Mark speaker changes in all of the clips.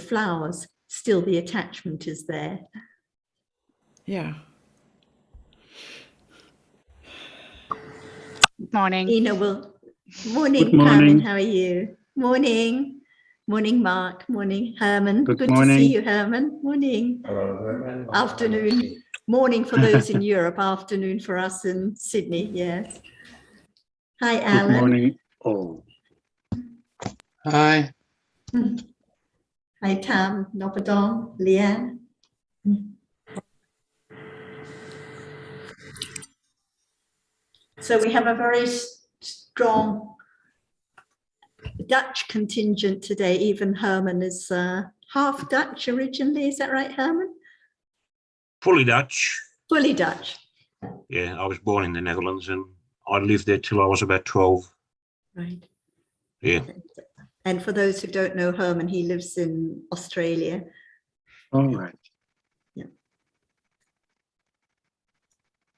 Speaker 1: flowers, still the attachment is there.
Speaker 2: Yeah.
Speaker 3: Morning.
Speaker 1: Ina will. Morning,
Speaker 4: Good morning.
Speaker 1: Carmen. How are you? Morning. Morning, Mark. Morning, Herman.
Speaker 4: Good
Speaker 1: Good to
Speaker 4: morning.
Speaker 1: see you, Herman. Morning. Afternoon. Morning for those in Europe. Afternoon for us in Sydney. Yes. Hi,
Speaker 4: Good
Speaker 1: Alan.
Speaker 4: morning. Oh. Hi.
Speaker 1: Hi, Tam, Nopadong, Leanne. So we have a very strong Dutch contingent today. Even Herman is half Dutch originally. Is that right, Herman?
Speaker 5: Fully Dutch.
Speaker 1: Fully Dutch.
Speaker 5: Yeah, I was born in the Netherlands and I lived there till I was about 12.
Speaker 1: Right.
Speaker 5: Yeah.
Speaker 1: And for those who don't know Herman, he lives in Australia.
Speaker 4: All right.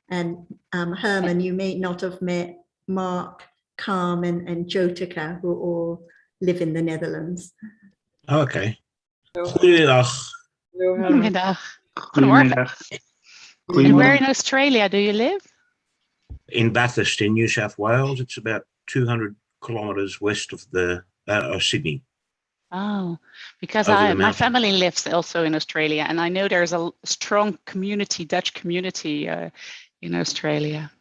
Speaker 1: And Herman, you may not have met Mark, Carmen, and Jotica, who all live in the Netherlands.
Speaker 5: Okay. Goedemiddag.
Speaker 3: Goedemiddag. Goedemorgen. And where in Australia do you live?
Speaker 5: In Bathurst, in New South Wales. It's about 200 kilometres west of the Sydney.
Speaker 3: Oh, because
Speaker 5: Over the
Speaker 3: my
Speaker 5: mountain.
Speaker 3: family lives also in Australia, and I know there's a strong community, Dutch community in Australia.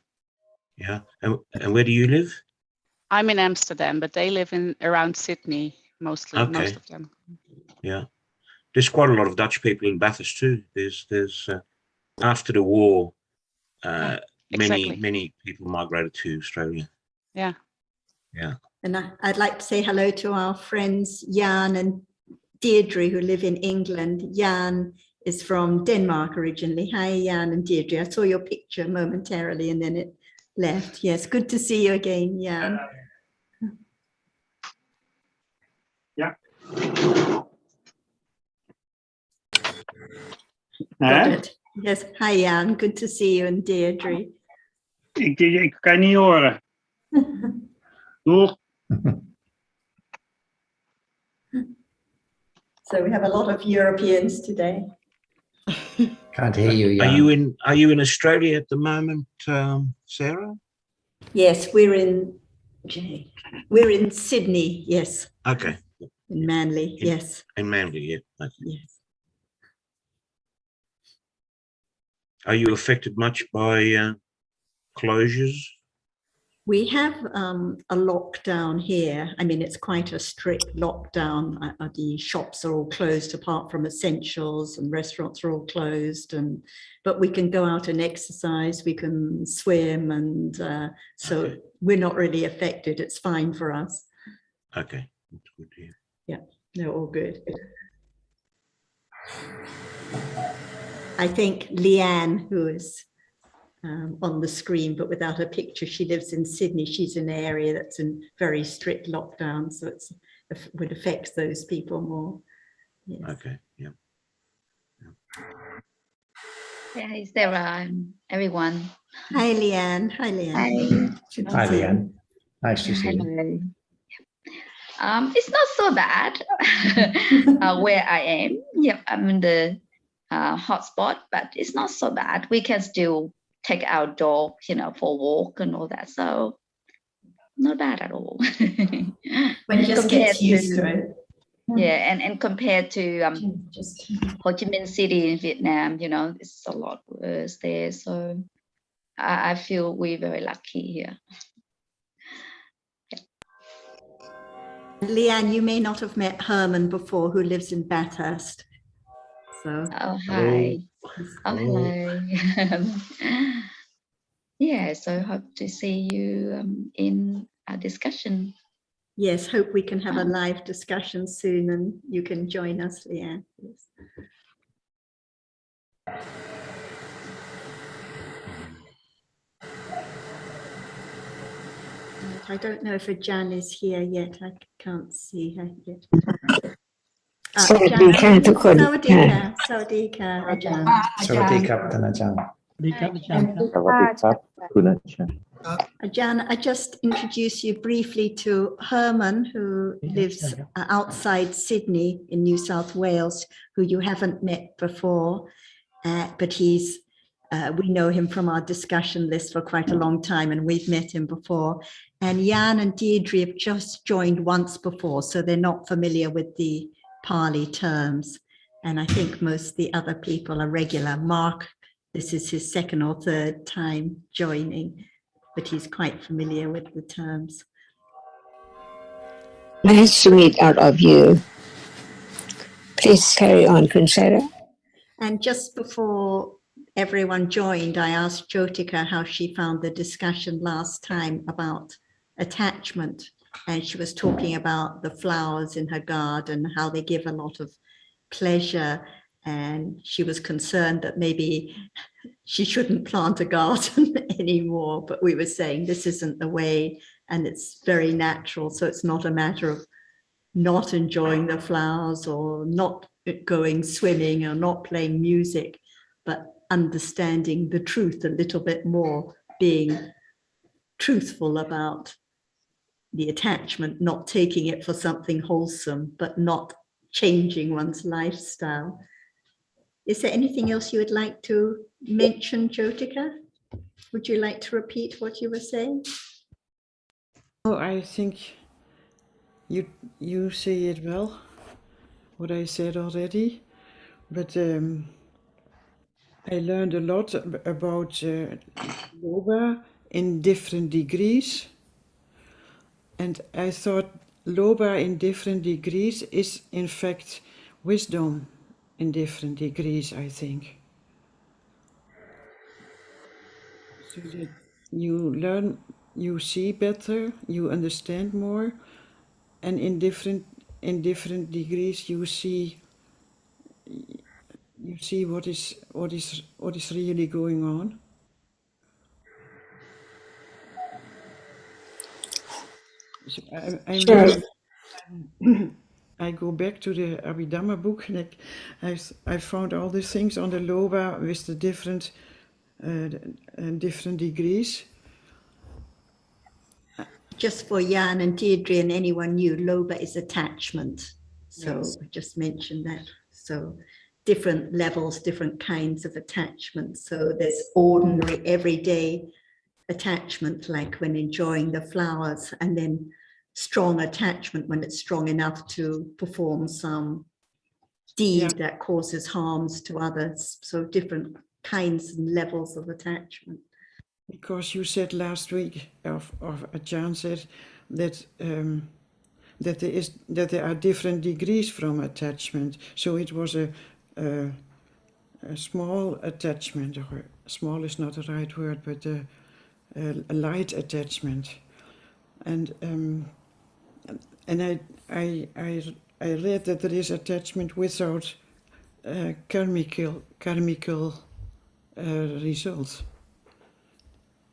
Speaker 5: Yeah. And where do you live?
Speaker 3: I'm in Amsterdam, but they live in around Sydney mostly.
Speaker 5: Okay.
Speaker 3: Most of them.
Speaker 5: Yeah. There's quite a lot of Dutch people in Bathurst too. There's after the war,
Speaker 3: exactly.
Speaker 5: many people migrated to Australia.
Speaker 3: Yeah.
Speaker 5: Yeah.
Speaker 1: And I'd like to say hello to our friends Jan and Deirdre who live in England. Jan is from Denmark originally. Hi, Jan and Deirdre. I saw your picture momentarily and then it left. Yes, good to see you again, Jan.
Speaker 4: Yeah.
Speaker 1: Got it. Yes, hi, Jan. Good to see you and Deirdre.
Speaker 4: Ik kan niet horen. Doeg.
Speaker 1: So we have a lot of Europeans today.
Speaker 6: Can't hear you, Jan.
Speaker 5: Are you in Australia at the moment, Sarah?
Speaker 1: Yes, we're in Sydney. Yes.
Speaker 5: Okay.
Speaker 1: In Manly. Yes.
Speaker 5: In Manly, yeah. Okay.
Speaker 1: Yes.
Speaker 5: Are you affected much by closures?
Speaker 1: We have a lockdown here. I mean, it's quite a strict lockdown. The shops are all closed apart from essentials, and restaurants are all closed. But we can go out and exercise. We can swim, and so
Speaker 5: Okay.
Speaker 1: we're not really affected. It's fine for us.
Speaker 5: Okay, that's good to hear.
Speaker 1: Yeah, they're all good. I think Leanne, who is on the screen, but without a picture, she lives in Sydney. She's in an area that's in very strict lockdown, so it would affect those people more. Yes.
Speaker 5: Okay, yeah.
Speaker 7: Hi, Sarah, everyone.
Speaker 1: Hi, Leanne. Hi, Leanne.
Speaker 7: Hi.
Speaker 1: Good to
Speaker 6: Hi,
Speaker 1: see you.
Speaker 6: Leanne. Nice to see you.
Speaker 7: Hello. It's not so bad where I am. Yep, I'm in the hotspot, but it's not so bad. We can still take our dog, for a walk and all that. So not bad at all.
Speaker 1: When you just get used to it.
Speaker 7: Yeah, and compared to Ho Chi Minh City in Vietnam, it's a lot worse there. So I feel we're very lucky here.
Speaker 1: Leanne, you may not have met Herman before, who lives in Bathurst. So.
Speaker 7: Oh, hi. Oh, hello. Yeah, so hope to see you in a discussion.
Speaker 1: Yes, hope we can have a live discussion soon and you can join us, Leanne. Yes. I don't know if Jan is here yet. I can't see her yet.
Speaker 8: สวัสดีค่ะทุกคน
Speaker 1: สวัสดีค่ะ สวัสดีค่ะอาจารย์
Speaker 6: สวัสดีครับท่านอาจารย์
Speaker 4: สวัสดีครับอาจารย์ครับ
Speaker 8: สวัสดีครับคุณอาจารย์
Speaker 1: Jan, I just introduce you briefly to Herman, who lives outside Sydney in New South Wales, who you haven't met before, but we know him from our discussion list for quite a long time, and we've met him before. And Jan and Deirdre have just joined once before, so they're not familiar with the Pali terms. And I think most of the other people are regular. Mark, this is his second or third time joining, but he's quite familiar with the terms.
Speaker 8: Nice to meet all of you. Please carry on, Conchetta.
Speaker 1: And just before everyone joined, I asked Jyotika how she found the discussion last time about attachment. And she was talking about the flowers in her garden, how they give a lot of pleasure. And she was concerned that maybe she shouldn't plant a garden anymore. But we were saying this isn't the way, and it's very natural. So it's not a matter of not enjoying the flowers or not going swimming or not playing music, but understanding the truth a little bit more, being truthful about the attachment, not taking it for something wholesome, but not changing one's lifestyle. Is there anything else you would like to mention, Jyotika? Would you like to repeat what you were saying?
Speaker 2: Oh, I think you say it well, what I said already, but I learned a lot about Loba in different degrees, and I thought Loba in different degrees is in fact wisdom in different degrees, I think. So that you learn, you see better, you understand more, and in different degrees you see what is really going on. So
Speaker 8: Sure.
Speaker 2: I go back to the Abhidhamma book, and I found all these things on the Loba with the different degrees.
Speaker 1: Just for Jan and Deirdre and anyone new, Loba is attachment. So
Speaker 2: Yes.
Speaker 1: I just mentioned that. So different levels, different kinds of attachment. So there's ordinary, everyday attachment, like when enjoying the flowers, and then strong attachment when it's strong enough to perform some deed that causes harms to others. So different kinds and levels of attachment.
Speaker 2: Because you said last week, Jan said that that there are different degrees from attachment. So it was a small attachment, or small is not the right word, but a light attachment, and I read that there is attachment without karmical results.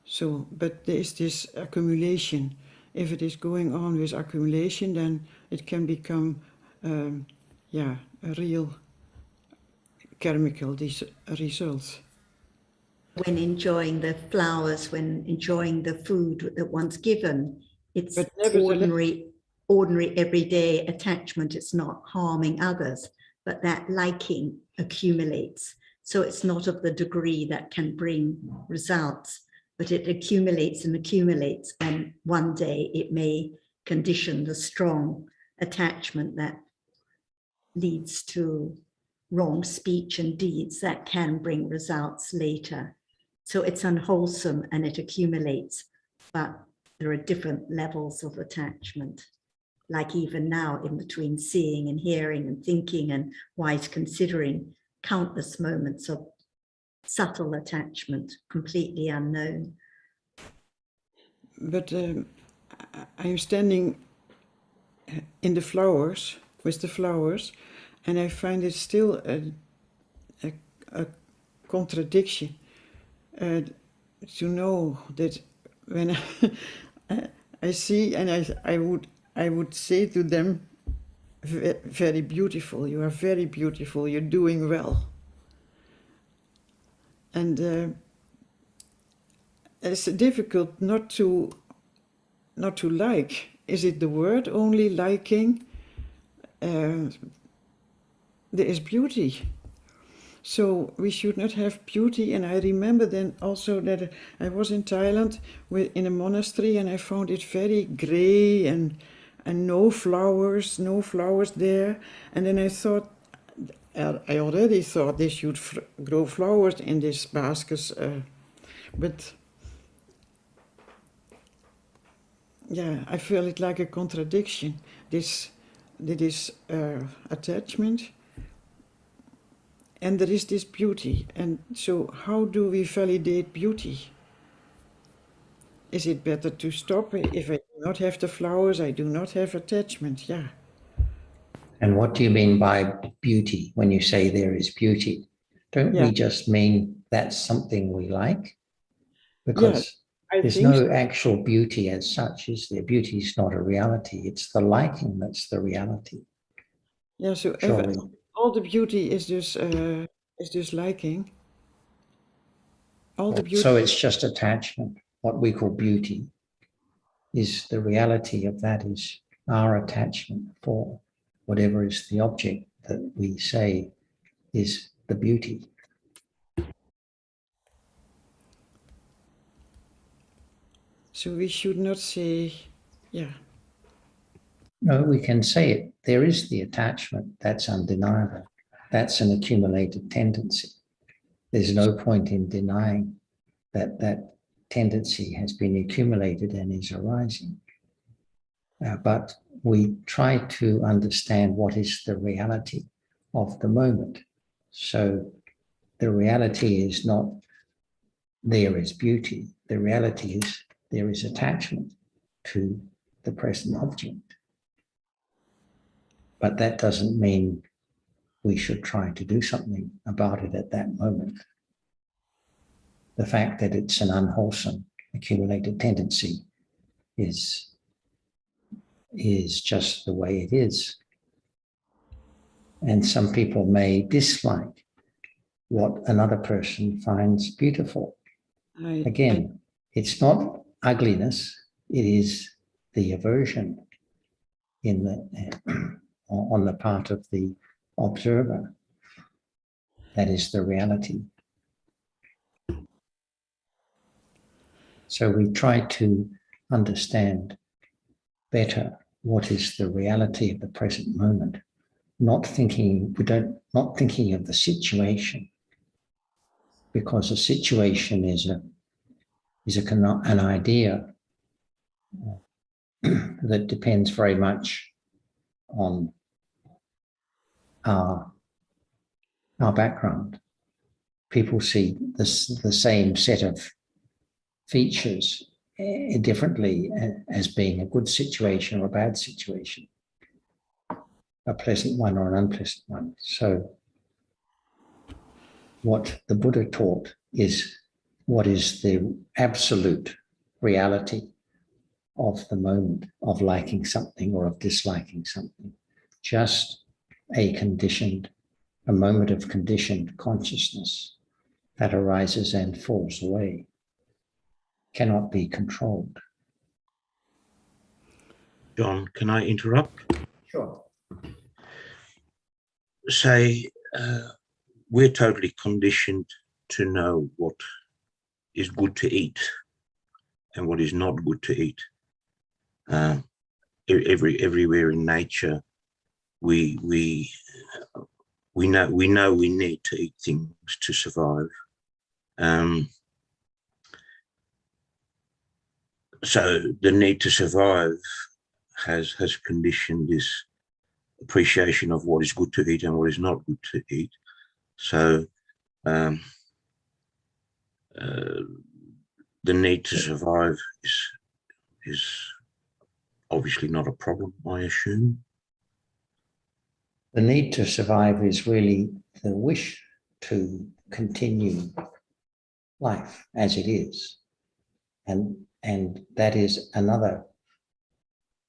Speaker 2: So, but there is this accumulation. If it is going on with accumulation, then it can become, a real karmical results.
Speaker 1: When enjoying the flowers, when enjoying the food that one's given, it's ordinary everyday attachment. It's not harming others, but that liking accumulates. So it's not of the degree that can bring results, but it accumulates and accumulates, and one day it may condition the strong attachment that leads to wrong speech and deeds that can bring results later. So it's unwholesome and it accumulates, but there are different levels of attachment. Like even now, in between seeing and hearing and thinking and wise considering, countless moments of subtle attachment, completely unknown.
Speaker 2: But I'm standing in the flowers, with the flowers, and I find it still a contradiction to know that when I see, and I would say to them, very beautiful, you are very beautiful, you're doing well. And it's difficult not to like. Is it the word only liking? There is beauty. So we should not have beauty. And I remember then also that I was in Thailand in a monastery, and I found it very gray and no flowers there. And then I thought, I already thought they should grow flowers in these baskets, but yeah, I feel it like a contradiction. This attachment, and there is this beauty. And so how do we validate beauty? Is it better to stop? If I do not have the flowers, I do not have attachment. Yeah.
Speaker 6: And what do you mean by beauty when you say there is beauty? Don't we just mean that's something we like? Because there's no actual beauty as such, is there? Beauty is not a reality. It's the liking that's the reality.
Speaker 2: Yeah, so all the beauty is just liking. All the beauty.
Speaker 6: So it's just attachment. What we call beauty is the reality of that is our attachment for whatever is the object that we say is the beauty.
Speaker 2: So we should not say, yeah.
Speaker 6: No, we can say it. There is the attachment. That's undeniable. That's an accumulated tendency. There's no point in denying that that tendency has been accumulated and is arising. But we try to understand what is the reality of the moment. So the reality is not there is beauty. The reality is there is attachment to the present object. But that doesn't mean we should try to do something about it at that moment. The fact that it's an unwholesome accumulated tendency is just the way it is. And some people may dislike what another person finds beautiful. Again, it's not ugliness, it is the aversion in the on the part of the observer. That is the reality. So we try to understand better what is the reality of the present moment, not thinking of the situation, because a situation is an idea that depends very much on our background. People see the same set of features differently as being a good situation or a bad situation, a pleasant one or an unpleasant one. So what the Buddha taught is what is the absolute reality of the moment of liking something or of disliking something. Just a moment of conditioned consciousness that arises and falls away, cannot be controlled.
Speaker 5: John, can I interrupt?
Speaker 6: Sure.
Speaker 5: Say, we're totally conditioned to know what is good to eat and what is not good to eat. Everywhere in nature, we know we need to eat things to survive. So the need to survive has conditioned this appreciation of what is good to eat and what is not good to eat. So the need to survive is obviously not a problem, I assume.
Speaker 6: The need to survive is really the wish to continue life as it is. And that is another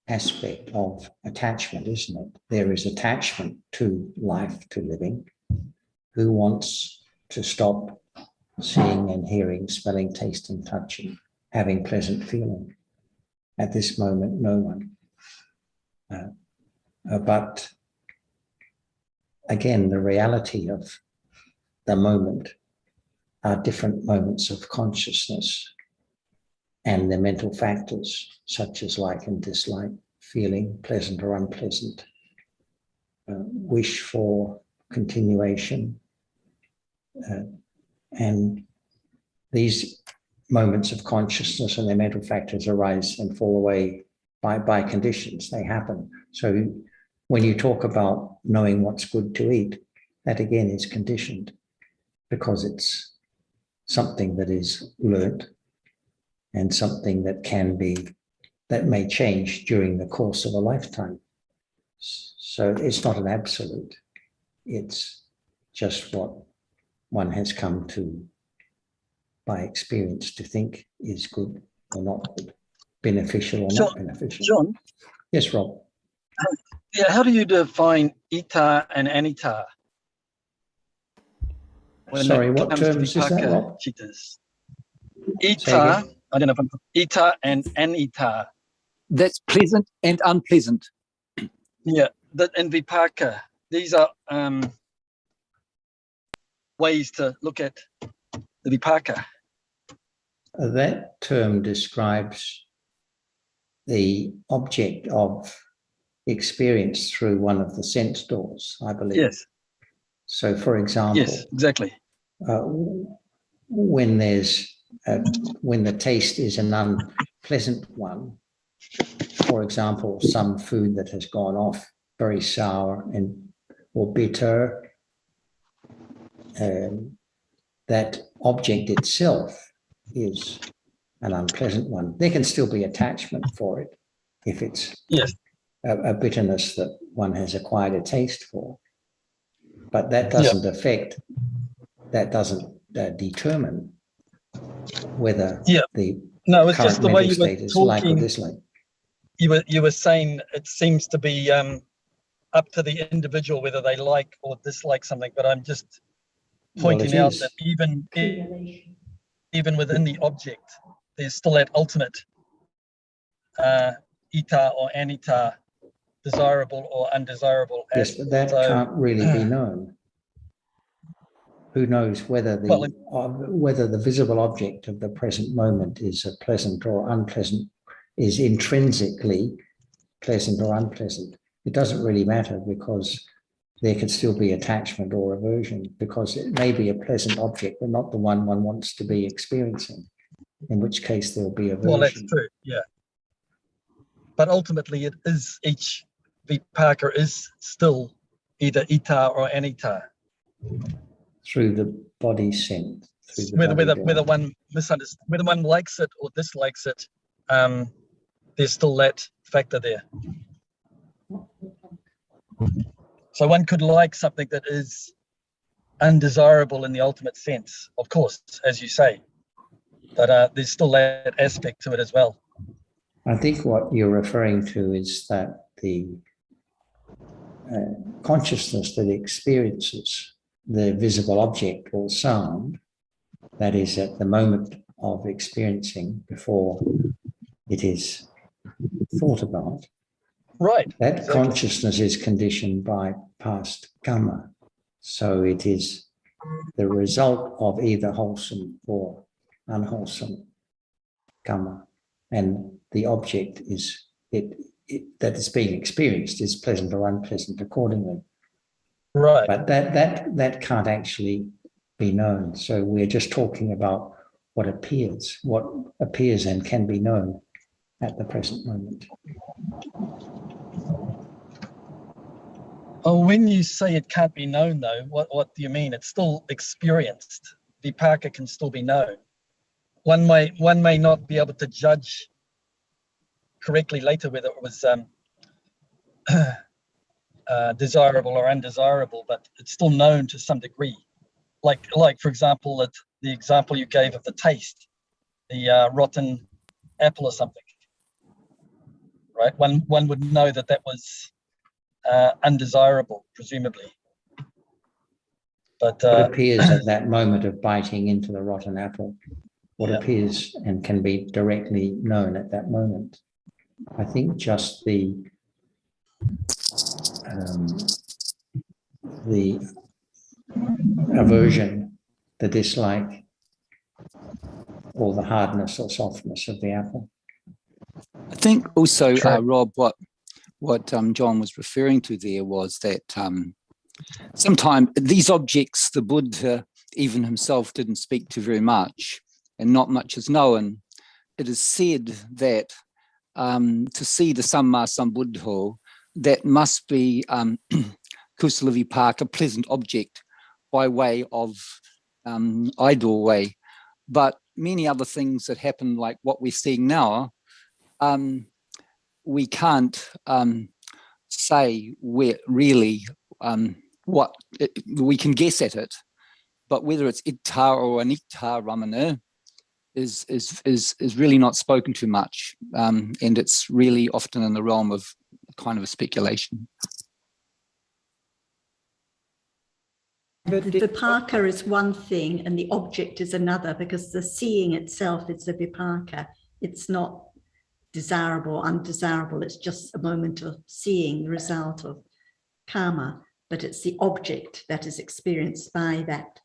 Speaker 6: aspect of attachment, isn't it? There is attachment to life, to living. Who wants to stop seeing and hearing, smelling, tasting, touching, having pleasant feeling. At this moment, no one. But again, the reality of the moment are different moments of consciousness and the mental factors such as like and dislike, feeling pleasant or unpleasant, wish for continuation, and these moments of consciousness and their mental factors arise and fall away by conditions. They happen. So when you talk about knowing what's good to eat, that again is conditioned because it's something that is learnt and something that may change during the course of a lifetime. So it's not an absolute. It's just what one has come to by experience to think is good or not good, beneficial or not beneficial.
Speaker 9: John?
Speaker 6: Yes, Rob.
Speaker 9: Yeah, how do you define ita and anita?
Speaker 6: Sorry, what terms is that, Rob?
Speaker 9: Chitas. Ita, I don't know if I'm ita and anita.
Speaker 10: That's pleasant and unpleasant.
Speaker 9: Yeah, that and vipaka. These are ways to look at the vipaka.
Speaker 6: That term describes the object of experience through one of the sense doors, I believe.
Speaker 9: Yes.
Speaker 6: So, for example,
Speaker 9: yes, exactly.
Speaker 6: When the taste is an unpleasant one, for example, some food that has gone off very sour or bitter, that object itself is an unpleasant one. There can still be attachment for it if it's
Speaker 9: yes.
Speaker 6: a bitterness that one has acquired a taste for. But that doesn't affect, that doesn't determine whether the
Speaker 9: no, it's
Speaker 6: current
Speaker 9: just the way
Speaker 6: mental
Speaker 9: you were
Speaker 6: state is like or
Speaker 9: talking.
Speaker 6: dislike.
Speaker 9: You were saying it seems to be up to the individual whether they like or dislike something, but I'm just pointing out that even within the object, there's still that ultimate ita or anita, desirable or undesirable.
Speaker 6: Yes, but that can't really be known. Who knows whether the visible object of the present moment is a pleasant or unpleasant, is intrinsically pleasant or unpleasant. It doesn't really matter because there could still be attachment or aversion because it may be a pleasant object, but not the one one wants to be experiencing, in which case there'll be aversion.
Speaker 9: Well, that's true, yeah. But ultimately it is each vipaka is still either ita or anita.
Speaker 6: Through the body sense.
Speaker 9: Whether one whether one likes it or dislikes it, there's still that factor there. So one could like something that is undesirable in the ultimate sense, of course, as you say, but there's still that aspect to it as well.
Speaker 6: I think what you're referring to is that the consciousness that experiences the visible object or sound, that is at the moment of experiencing before it is thought about.
Speaker 9: Right.
Speaker 6: That exactly. Consciousness is conditioned by past karma. So it is the result of either wholesome or unwholesome karma. And the object is that is being experienced is pleasant or unpleasant accordingly.
Speaker 9: Right.
Speaker 6: But that can't actually be known. So we're just talking about what appears and can be known at the present moment.
Speaker 9: Oh, when you say it can't be known, though, what do you mean? It's still experienced. Vipaka can still be known. One may not be able to judge correctly later whether it was desirable or undesirable, but it's still known to some degree. Like for example, the example you gave of the taste, the rotten apple or something, right? One would know that was undesirable, presumably. But
Speaker 6: what appears at that moment of biting into the rotten apple, what appears and can be directly known at that moment. I think just the aversion, the dislike, or the hardness or softness of the apple.
Speaker 10: I think also,
Speaker 9: Sure.
Speaker 10: Rob, what John was referring to there was that sometimes these objects, the Buddha even himself didn't speak to very much, and not much is known. It is said that to see the Samma Sambuddho, that must be Kusala, a pleasant object by way of idle way. But many other things that happen, like what we're seeing now, we can't say where really what we can guess at it, but whether it's Ittha or Anitta Ramana is really not spoken to much, and it's really often in the realm of kind of a speculation.
Speaker 1: The vipaka is one thing and the object is another, because the seeing itself is the vipaka. It's not desirable, undesirable. It's just a moment of seeing the result of karma, but it's the object that is experienced by that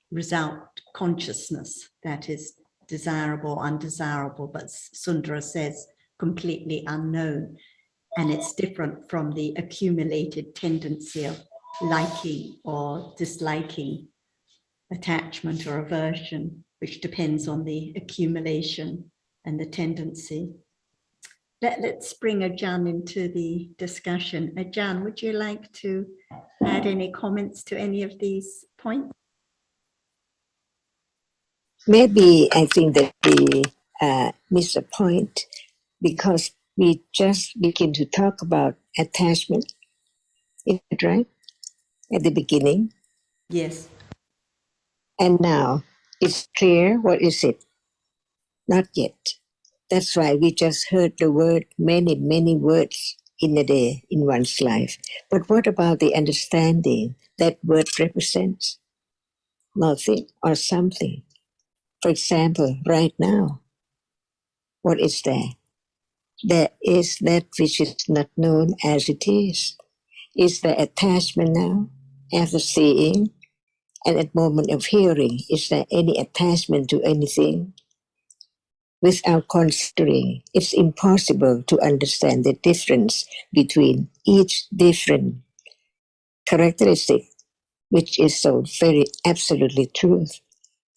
Speaker 1: result consciousness that is desirable, undesirable, but Sundara says completely unknown. And it's different from the accumulated tendency of liking or disliking, attachment or aversion, which depends on the accumulation and the tendency. Let's bring Ajahn into the discussion. Ajahn, would you like to add any comments to any of these points?
Speaker 8: Maybe I think that we miss a point because we just begin to talk about attachment. Is that right? At the beginning.
Speaker 1: Yes.
Speaker 8: And now it's clear. What is it? Not yet. That's why we just heard the word, many words in a day, in one's life. But what about the understanding that word represents? Nothing or something. For example, right now, what is there? There is that which is not known as it is. Is there attachment now after seeing? And at moment of hearing, is there any attachment to anything? Without considering, it's impossible to understand the difference between each different characteristic, which is so very absolutely true.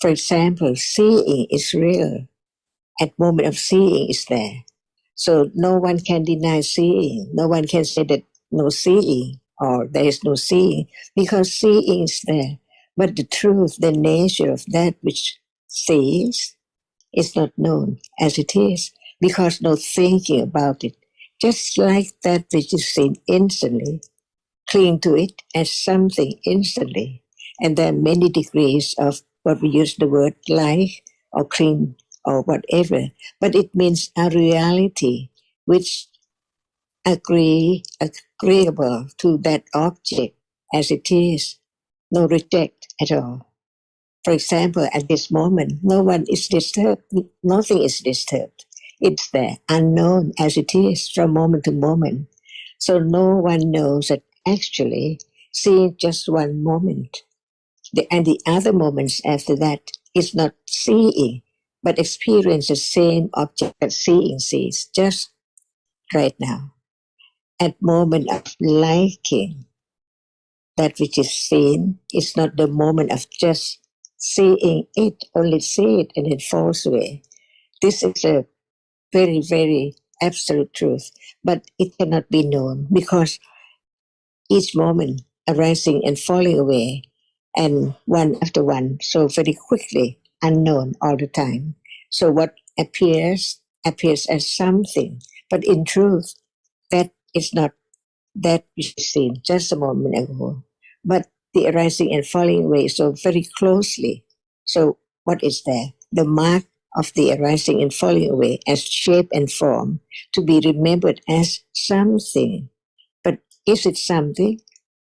Speaker 8: For example, seeing is real. At moment of seeing is there. So no one can deny seeing. No one can say that no seeing or there is no seeing, because seeing is there. But the truth, the nature of that which sees is not known as it is, because no thinking about it. Just like that which is seen instantly, cling to it as something instantly. And there are many degrees of what we use the word like or cling or whatever, but it means a reality which agreeable to that object as it is, no reject at all. For example, at this moment, no one is disturbed, nothing is disturbed. It's there, unknown as it is from moment to moment. So no one knows that actually seeing just one moment, and the other moments after that is not seeing, but experience the same object that seeing sees just right now. At moment of liking, that which is seen is not the moment of just seeing it, only see it and it falls away. This is a very, very absolute truth, but it cannot be known because each moment arising and falling away, and one after one, so very quickly, unknown all the time. So what appears as something, but in truth, that is not that which is seen just a moment ago. But the arising and falling away so very closely. So what is there? The mark of the arising and falling away as shape and form to be remembered as something. But is it something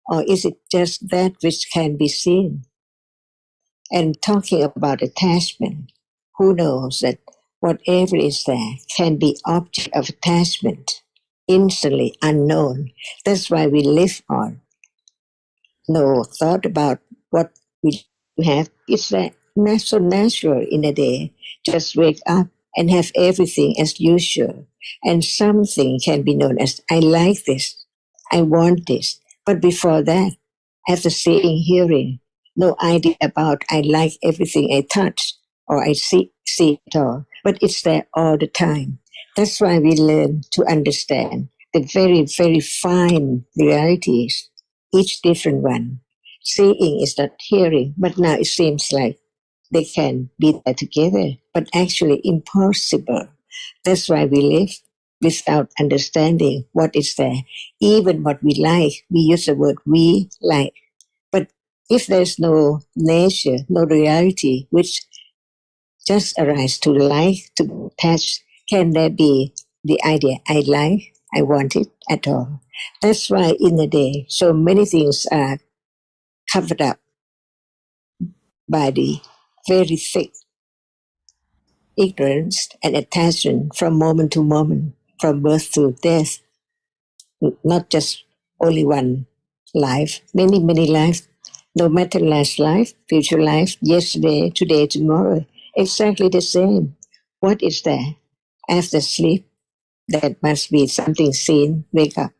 Speaker 8: Or is it just that which can be seen? And talking about attachment, who knows that whatever is there can be object of attachment, instantly unknown. That's why we live on. No thought about what we have. It's not so natural in a day. Just wake up and have everything as usual. And something can be known as, I like this, I want this. But before that, after seeing, hearing, no idea about I like everything I touch or I see it all. But it's there all the time. That's why we learn to understand the very, very fine realities, each different one. Seeing is not hearing, but now it seems like they can be there together, but actually impossible. That's why we live without understanding what is there. Even what we like, we use the word we like. But if there's no nature, no reality, which just arises to like, to attach, can there be the idea I like, I want it at all? That's why in the day, so many things are covered up by the very thick ignorance and attachment from moment to moment, from birth to death, not just only one life, many, many lives, no matter last life, future life, yesterday, today, tomorrow, exactly the same. What is there? After sleep, there must be something seen, wake up,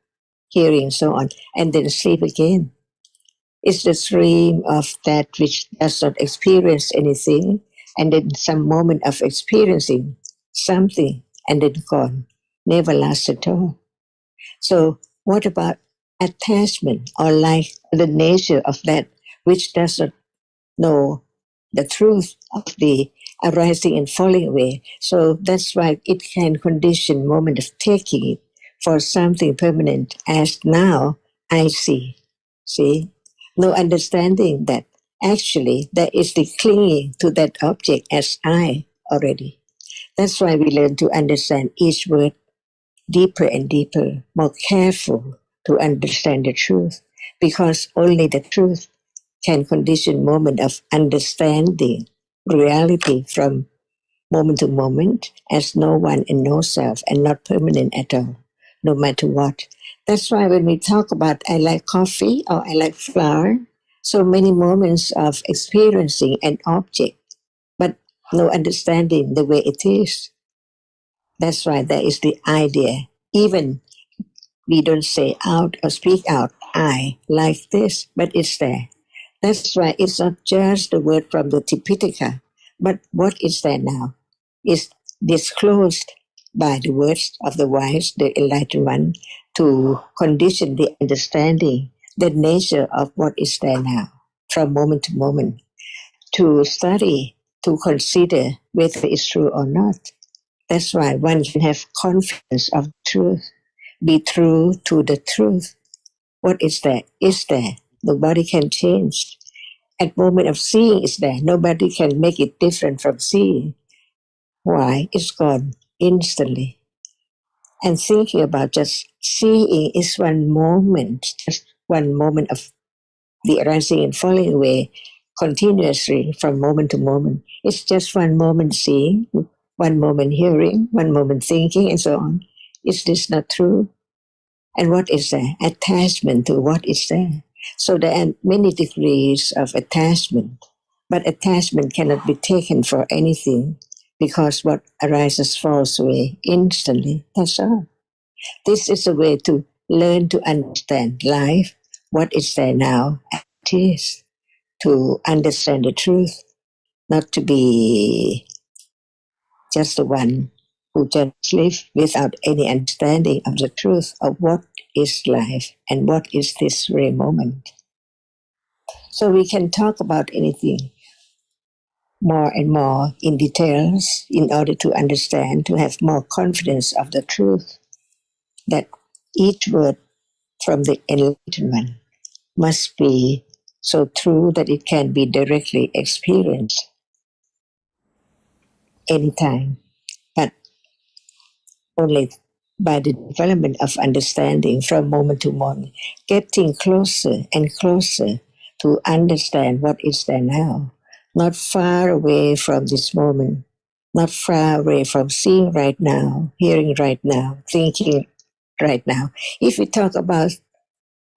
Speaker 8: hearing, so on, and then sleep again. It's the stream of that which does not experience anything, and then some moment of experiencing something, and then gone, never lasts at all. So what about attachment or like the nature of that which does not know the truth of the arising and falling away? So that's why it can condition moment of taking it for something permanent as now I see. See? No understanding that actually there is the clinging to that object as I already. That's why we learn to understand each word deeper and deeper, more careful to understand the truth, because only the truth can condition moment of understanding reality from moment to moment as no one and no self and not permanent at all, no matter what. That's why when we talk about I like coffee or I like flower, so many moments of experiencing an object, but no understanding the way it is. That's why there is the idea. Even we don't say out or speak out, I like this, but it's there. That's why it's not just the word from the Tipitaka, but what is there now is disclosed by the words of the wise, the enlightened one, to condition the understanding, the nature of what is there now, from moment to moment, to study, to consider whether it's true or not. That's why one can have confidence of truth, be true to the truth. What is there? Is there. Nobody can change. At moment of seeing is there. Nobody can make it different from seeing. Why? It's gone instantly. And thinking about just seeing is one moment, just one moment of the arising and falling away continuously from moment to moment. It's just one moment seeing, one moment hearing, one moment thinking, and so on. Is this not true? And what is there? Attachment to what is there. So there are many degrees of attachment, but attachment cannot be taken for anything because what arises falls away instantly. That's all. This is a way to learn to understand life, what is there now, as it is, to understand the truth, not to be just the one who just live without any understanding of the truth of what is life and what is this very moment. So we can talk about anything more and more in details in order to understand, to have more confidence of the truth, that each word from the enlightened one must be so true that it can be directly experienced anytime, but only by the development of understanding from moment to moment, getting closer and closer to understand what is there now, not far away from this moment, not far away from seeing right now, hearing right now, thinking right now. If we talk about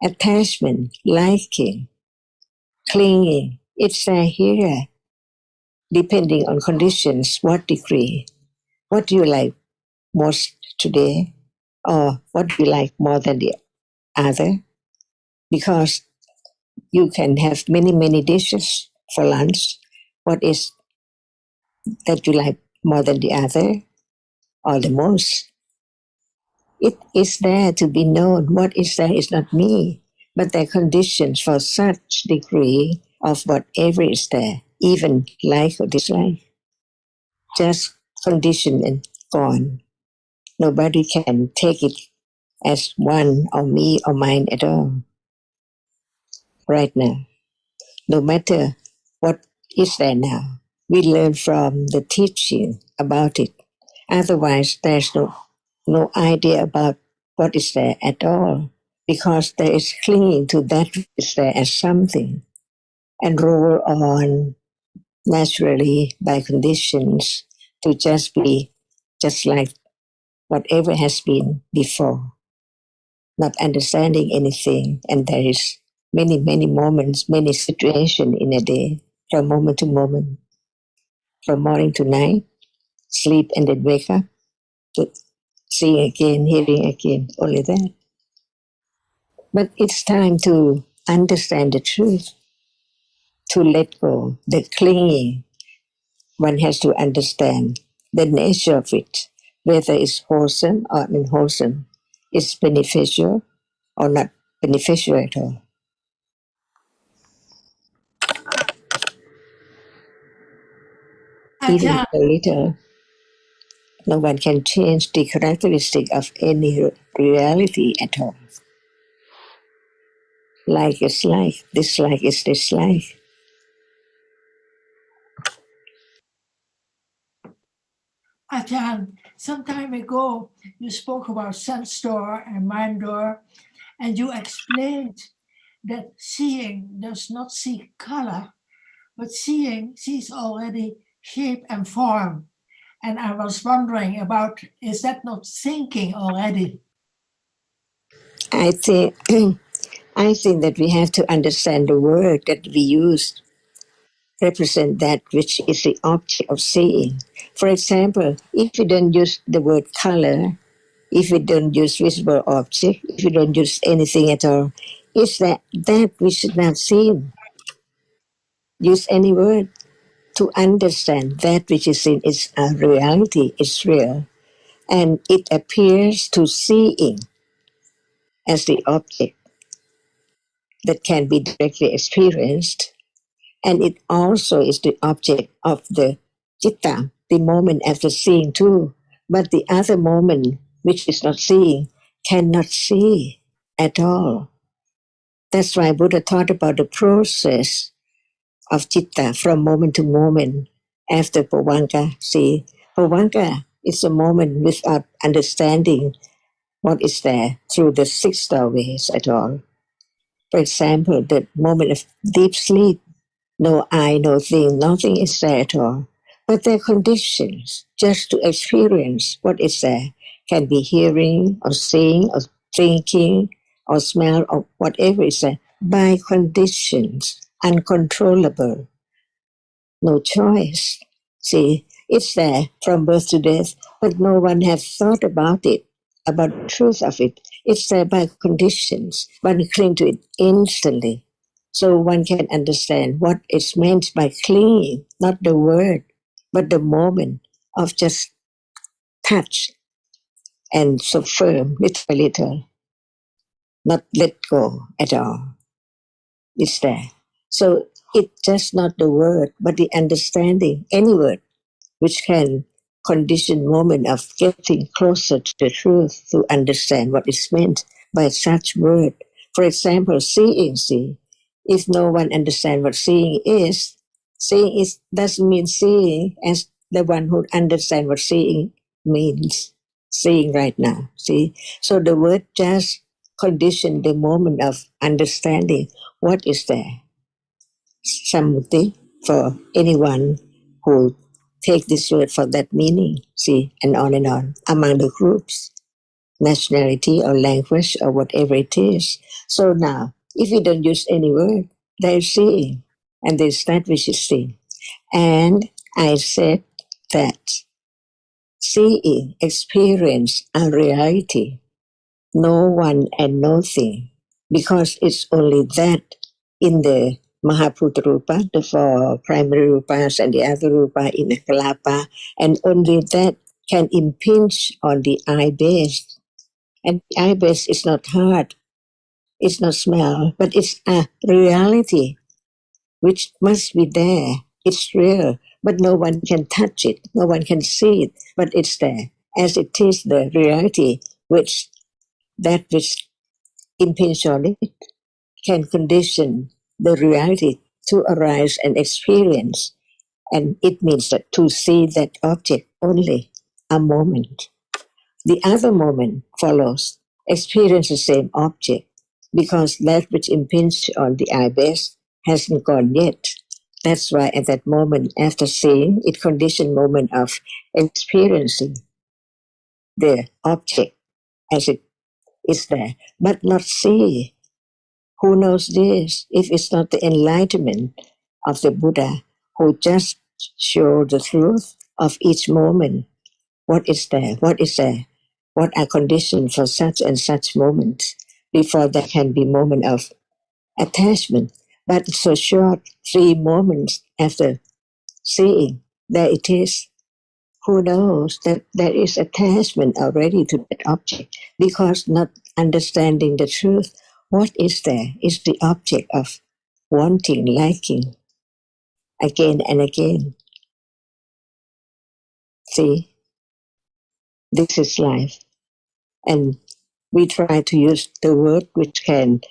Speaker 8: attachment, liking, clinging, it's there here, depending on conditions, what degree. What do you like most today? Or what do you like more than the other? Because you can have many, many dishes for lunch. What is that you like more than the other or the most? It is there to be known. What is there is not me, but there are conditions for such degree of whatever is there, even like or dislike. Just condition and gone. Nobody can take it as one or me or mine at all right now. No matter what is there now, we learn from the teaching about it. Otherwise, there's no idea about what is there at all, because there is clinging to that which is there as something and roll on naturally by conditions to just be just like whatever has been before, not understanding anything. And there is many, many moments, many situations in a day, from moment to moment, from morning to night, sleep and then wake up, to seeing again, hearing again, only that. But it's time to understand the truth, to let go, the clinging. One has to understand the nature of it, whether it's wholesome or unwholesome, it's beneficial or not beneficial at all. Even a little, no one can change the characteristic of any reality at all. Like is like, dislike is dislike.
Speaker 11: Ajahn, some time ago, you spoke about sense door and mind door, and you explained that seeing does not see color, but seeing sees already shape and form. And I was wondering about, is that not thinking already?
Speaker 8: I think that we have to understand the word that we use represent that which is the object of seeing. For example, if we don't use the word color, if we don't use visible object, if we don't use anything at all, is that we should not see. Use any word to understand that which is in its reality is real, and it appears to seeing as the object that can be directly experienced, and it also is the object of the citta, the moment after seeing too. But the other moment, which is not seeing, cannot see at all. That's why Buddha taught about the process of citta from moment to moment after Pavanka. See, Pavanka is a moment without understanding what is there through the six doorways at all. For example, the moment of deep sleep, no eye, no thing, nothing is there at all. But there are conditions just to experience what is there. Can be hearing or seeing or thinking or smell or whatever is there by conditions, uncontrollable, no choice. See, it's there from birth to death, but no one has thought about it, about the truth of it. It's there by conditions. One cling to it instantly. So one can understand what is meant by clinging, not the word, but the moment of just touch and so firm, little by little, not let go at all. It's there. So it's just not the word, but the understanding, any word, which can condition moment of getting closer to the truth to understand what is meant by such word. For example, seeing, see. If no one understands what seeing is doesn't mean seeing as the one who understands what seeing means. seeing right now. See? So the word just condition the moment of understanding what is there. Samuti, for anyone who take this word for that meaning, see, and on among the groups, nationality or language or whatever it is. So now, if you don't use any word, they're seeing, and there's that which is seen. And I said that seeing, experience, and reality, no one and nothing, because it's only that in the Mahabhuta Rupa, the four primary rupas and the other rupa in the Kalapa, and only that can impinge on the eye base. And the eye base is not hard, it's not smell, but it's a reality which must be there. It's real, but no one can touch it, no one can see it, but it's there. As it is the reality which that which impinge on it can condition the reality to arise and experience. And it means that to see that object only a moment. The other moment follows, experience the same object, because that which impinges on the eye base hasn't gone yet. That's why at that moment, after seeing, it conditioned moment of experiencing the object as it is there, but not see. Who knows this if it's not the enlightenment of the Buddha who just showed the truth of each moment? What is there? What is there? What are conditions for such and such moments before there can be moment of attachment? But so short, 3 moments after seeing, there it is. Who knows that there is attachment already to that object because not understanding the truth. What is there is the object of wanting, liking, again and again. See, this is life. And we try to use the word which can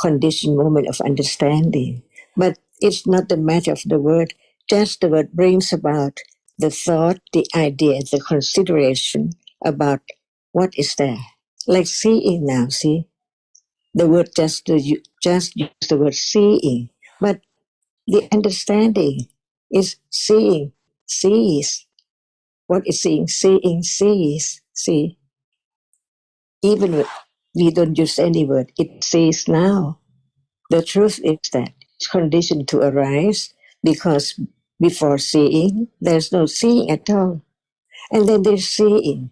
Speaker 8: condition moment of understanding. But it's not the matter of the word, just the word brings about the thought, the idea, the consideration about what is there. Like seeing now, see? The word just use the word seeing, but the understanding is seeing, sees. What is seeing? Seeing, sees, see? Even if we don't use any word, it says now. The truth is that it's conditioned to arise because before seeing, there's no seeing at all. And then there's seeing.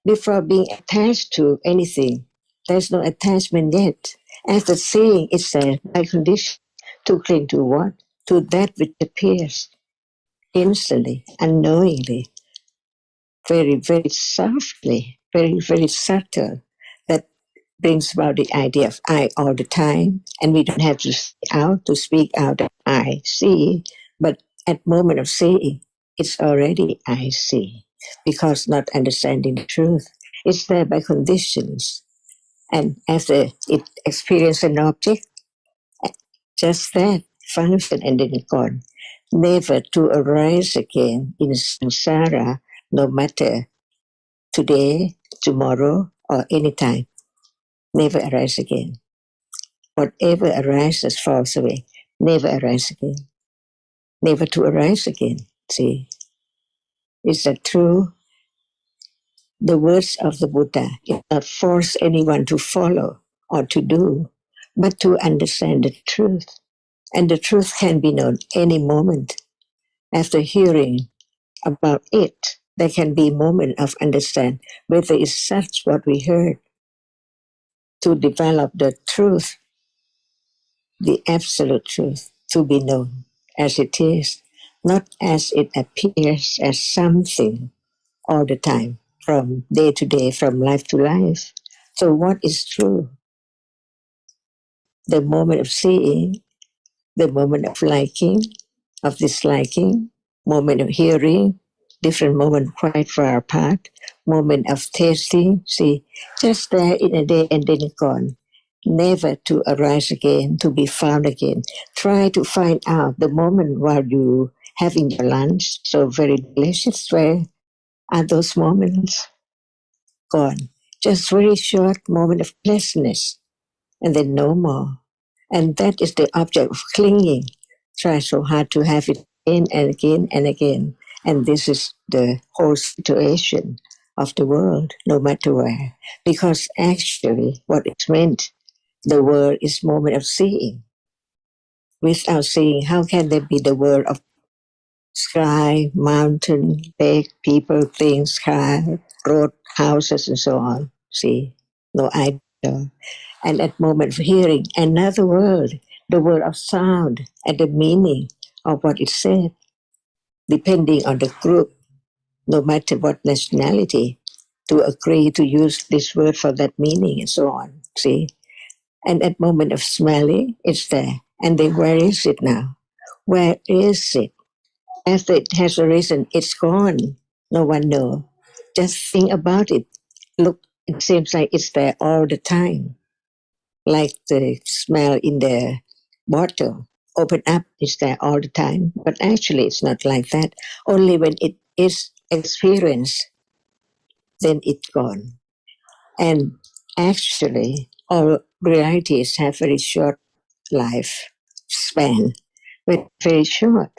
Speaker 8: Before being attached to anything, there's no attachment yet. After seeing, it's there by condition to cling to what? To that which appears instantly, unknowingly, very, very softly, very, very subtle, that brings about the idea of I all the time, and we don't have to speak out that I see, but at moment of seeing, it's already I see, because not understanding the truth. It's there by conditions, and after it experiences an object, just that function and then gone, never to arise again in samsara, no matter today, tomorrow, or any time. Never arise again. Whatever arises falls away. Never arise again. Never to arise again. See, is that true? The words of the Buddha is not force anyone to follow or to do, but to understand the truth. And the truth can be known any moment. After hearing about it, there can be a moment of understand whether it's such what we heard to develop the truth, the absolute truth, to be known as it is, not as it appears as something all the time, from day to day, from life to life. So what is true? The moment of seeing, the moment of liking, of disliking, moment of hearing, different moment quite far apart, moment of tasting, see, just there in a day and then gone. Never to arise again, to be found again. Try to find out the moment while you having your lunch, so very delicious, where are those moments? gone. Just very short moment of pleasantness, and then no more. And that is the object of clinging. Try so hard to have it again and again and again. And this is the whole situation of the world, no matter where. Because actually, what it's meant, the world is moment of seeing. Without seeing, how can there be the world of sky, mountain, lake, people, things, car, road, houses, and so on? See, no idea. And at moment of hearing, another world, the world of sound and the meaning of what is said, depending on the group, no matter what nationality, to agree to use this word for that meaning and so on. See? And at moment of smelling, it's there. And then where is it now? Where is it? After it has arisen, it's gone. No one knows. Just think about it. Look, it seems like it's there all the time. Like the smell in the bottle. Open up, it's there all the time. But actually, it's not like that. Only when it is experienced, then it's gone. And actually, all realities have very short life span, but very short.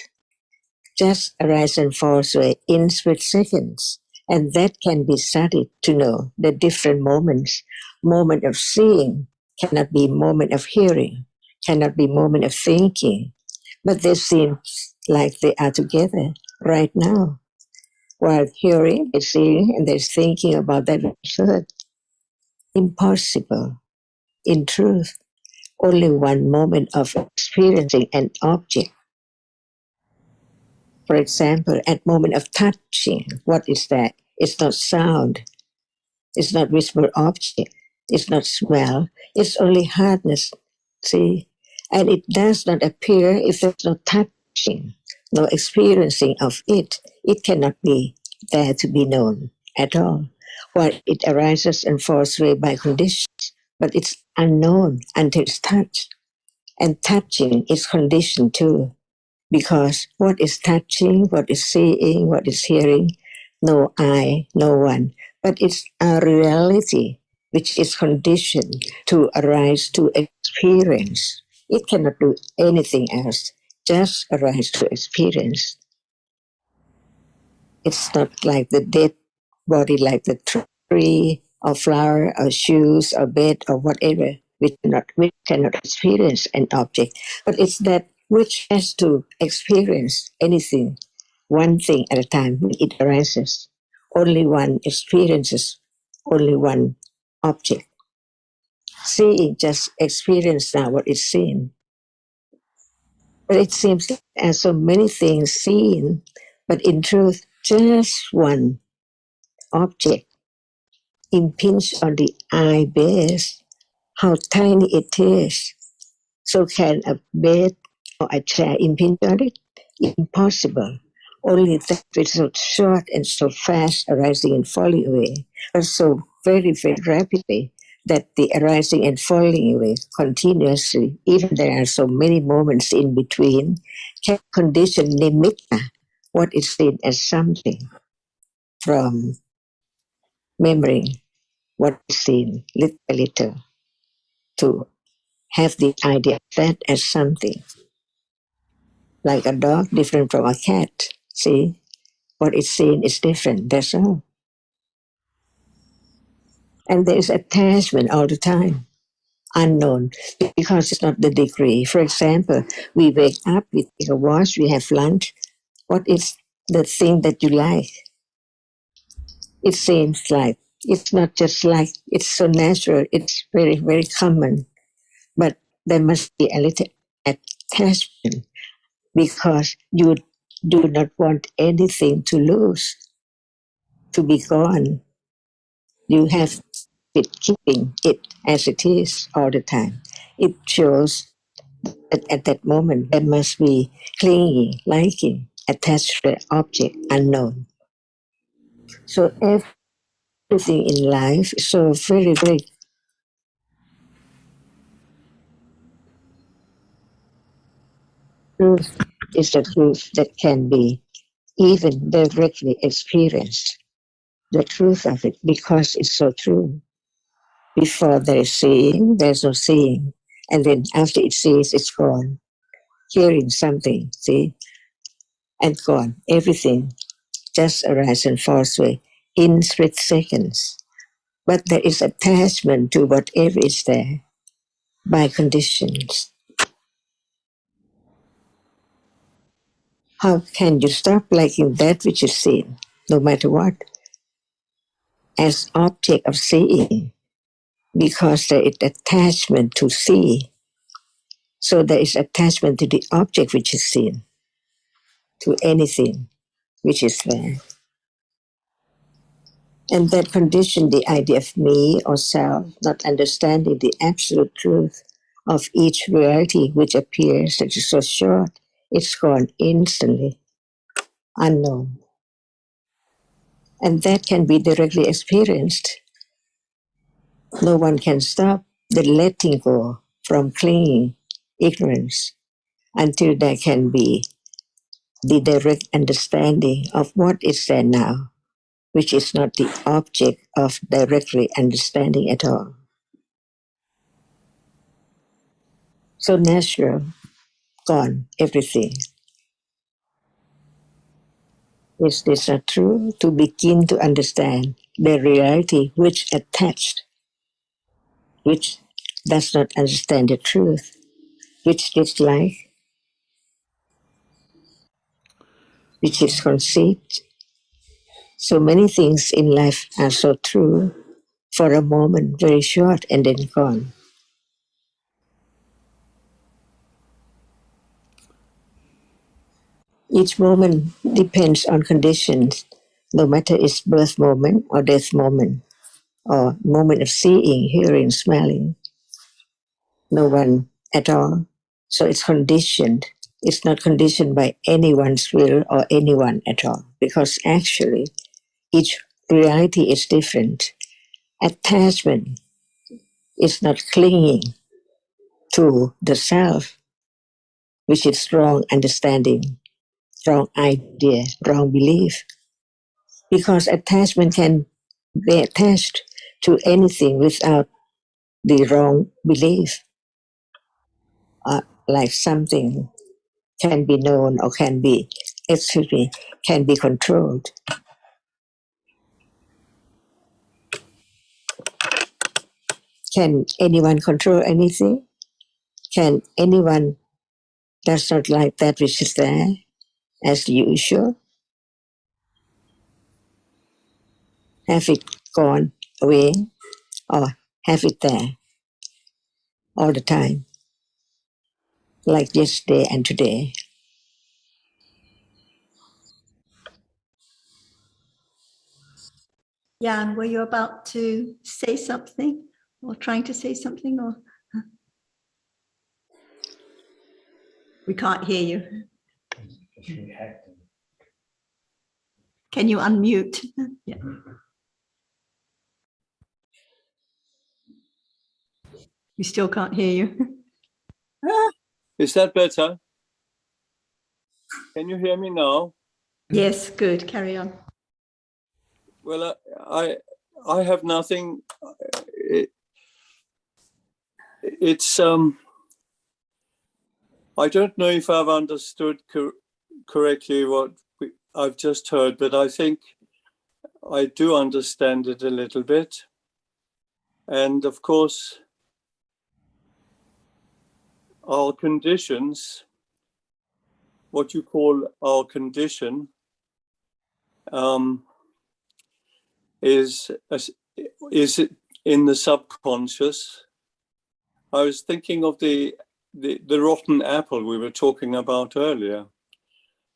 Speaker 8: Just arise and fall away in split seconds. And that can be studied to know the different moments. Moment of seeing cannot be moment of hearing, cannot be moment of thinking. But they seem like they are together right now. While hearing, they're seeing, and they're thinking about that absurd. Impossible. In truth, only one moment of experiencing an object. For example, at moment of touching, what is that? It's not sound. It's not visible object. It's not smell. It's only hardness. See? And it does not appear if there's no touching, no experiencing of it. It cannot be there to be known at all. While it arises and falls away by conditions, but it's unknown until it's touched. And touching is conditioned too. Because what is touching, what is seeing, what is hearing, no eye, no one. But it's a reality which is conditioned to arise to experience. It cannot do anything else, just arise to experience. It's not like the dead body, like the tree or flower or shoes or bed or whatever, which cannot experience an object. But it's that which has to experience anything, one thing at a time when it arises. Only one experiences, only one object. Seeing just experience now what is seen. But it seems there are so many things seen, but in truth, just one object impinge on the eye base, how tiny it is. So can a bed or a chair impinge on it? Impossible. Only that it's so short and so fast arising and falling away, but so very, very rapidly that the arising and falling away continuously, even there are so many moments in between, can condition nimitta, what is seen as something, from memory what is seen little by little, to have the idea of that as something. Like a dog different from a cat. See? What is seen is different, that's all. And there is attachment all the time, unknown, because it's not the degree. For example, we wake up, we take a wash, we have lunch. What is the thing that you like? It seems like, it's not just like, it's so natural, it's very, very common. But there must be a little attachment because you do not want anything to lose, to be gone. You have it keeping it as it is all the time. It shows that at that moment there must be clinging, liking, attached to the object unknown. So everything in life is so very, very truth is the truth that can be even directly experienced. the truth of it, because it's so true. Before there is seeing, there's no seeing. And then after it sees, it's gone. Hearing something, see, and gone. Everything just arises and falls away in split seconds. But there is attachment to whatever is there by conditions. How can you stop liking that which is seen, no matter what, as object of seeing? Because there is attachment to see. So there is attachment to the object which is seen, to anything which is there. And that condition, the idea of me or self, not understanding the absolute truth of each reality which appears, that is so short, it's gone instantly, unknown. And that can be directly experienced. No one can stop the letting go from clinging, ignorance, until there can be the direct understanding of what is there now, which is not the object of directly understanding at all. So natural, gone, everything. Is this not true? To begin to understand the reality which attached, which does not understand the truth, which dislike, which is conceit. So many things in life are so true for a moment, very short, and then gone. Each moment depends on conditions, no matter it's birth moment or death moment, or moment of seeing, hearing, smelling. No one at all. So it's conditioned. It's not conditioned by anyone's will or anyone at all, because actually each reality is different. Attachment is not clinging to the self, which is wrong understanding, wrong idea, wrong belief. Because attachment can be attached to anything without the wrong belief. Like something can be known or can be controlled. Can anyone control anything? Can anyone does not like that which is there as usual? Have it gone away or have it there all the time, like yesterday and today?
Speaker 1: Jan, were you about to say something or trying to say something, or we can't hear you? Can you unmute? Yeah. We still can't hear you.
Speaker 12: Is that better? Can you hear me now?
Speaker 1: Yes, good. Carry on.
Speaker 12: Well, I have nothing. It's I don't know if I've understood correctly what I've just heard, but I think I do understand it a little bit. And of course, our conditions, what you call our condition, is in the subconscious. I was thinking of the rotten apple we were talking about earlier,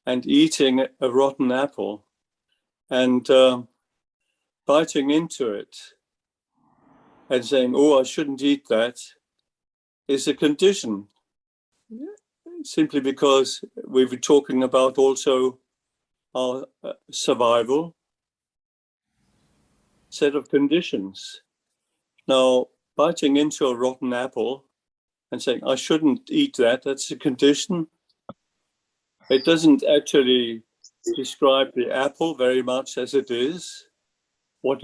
Speaker 12: and eating a rotten apple and biting into it and saying, oh, I shouldn't eat that, is a condition, simply because we were talking about also our survival set of conditions. Now, biting into a rotten apple and saying, I shouldn't eat that, that's a condition. It doesn't actually describe the apple very much as it is. what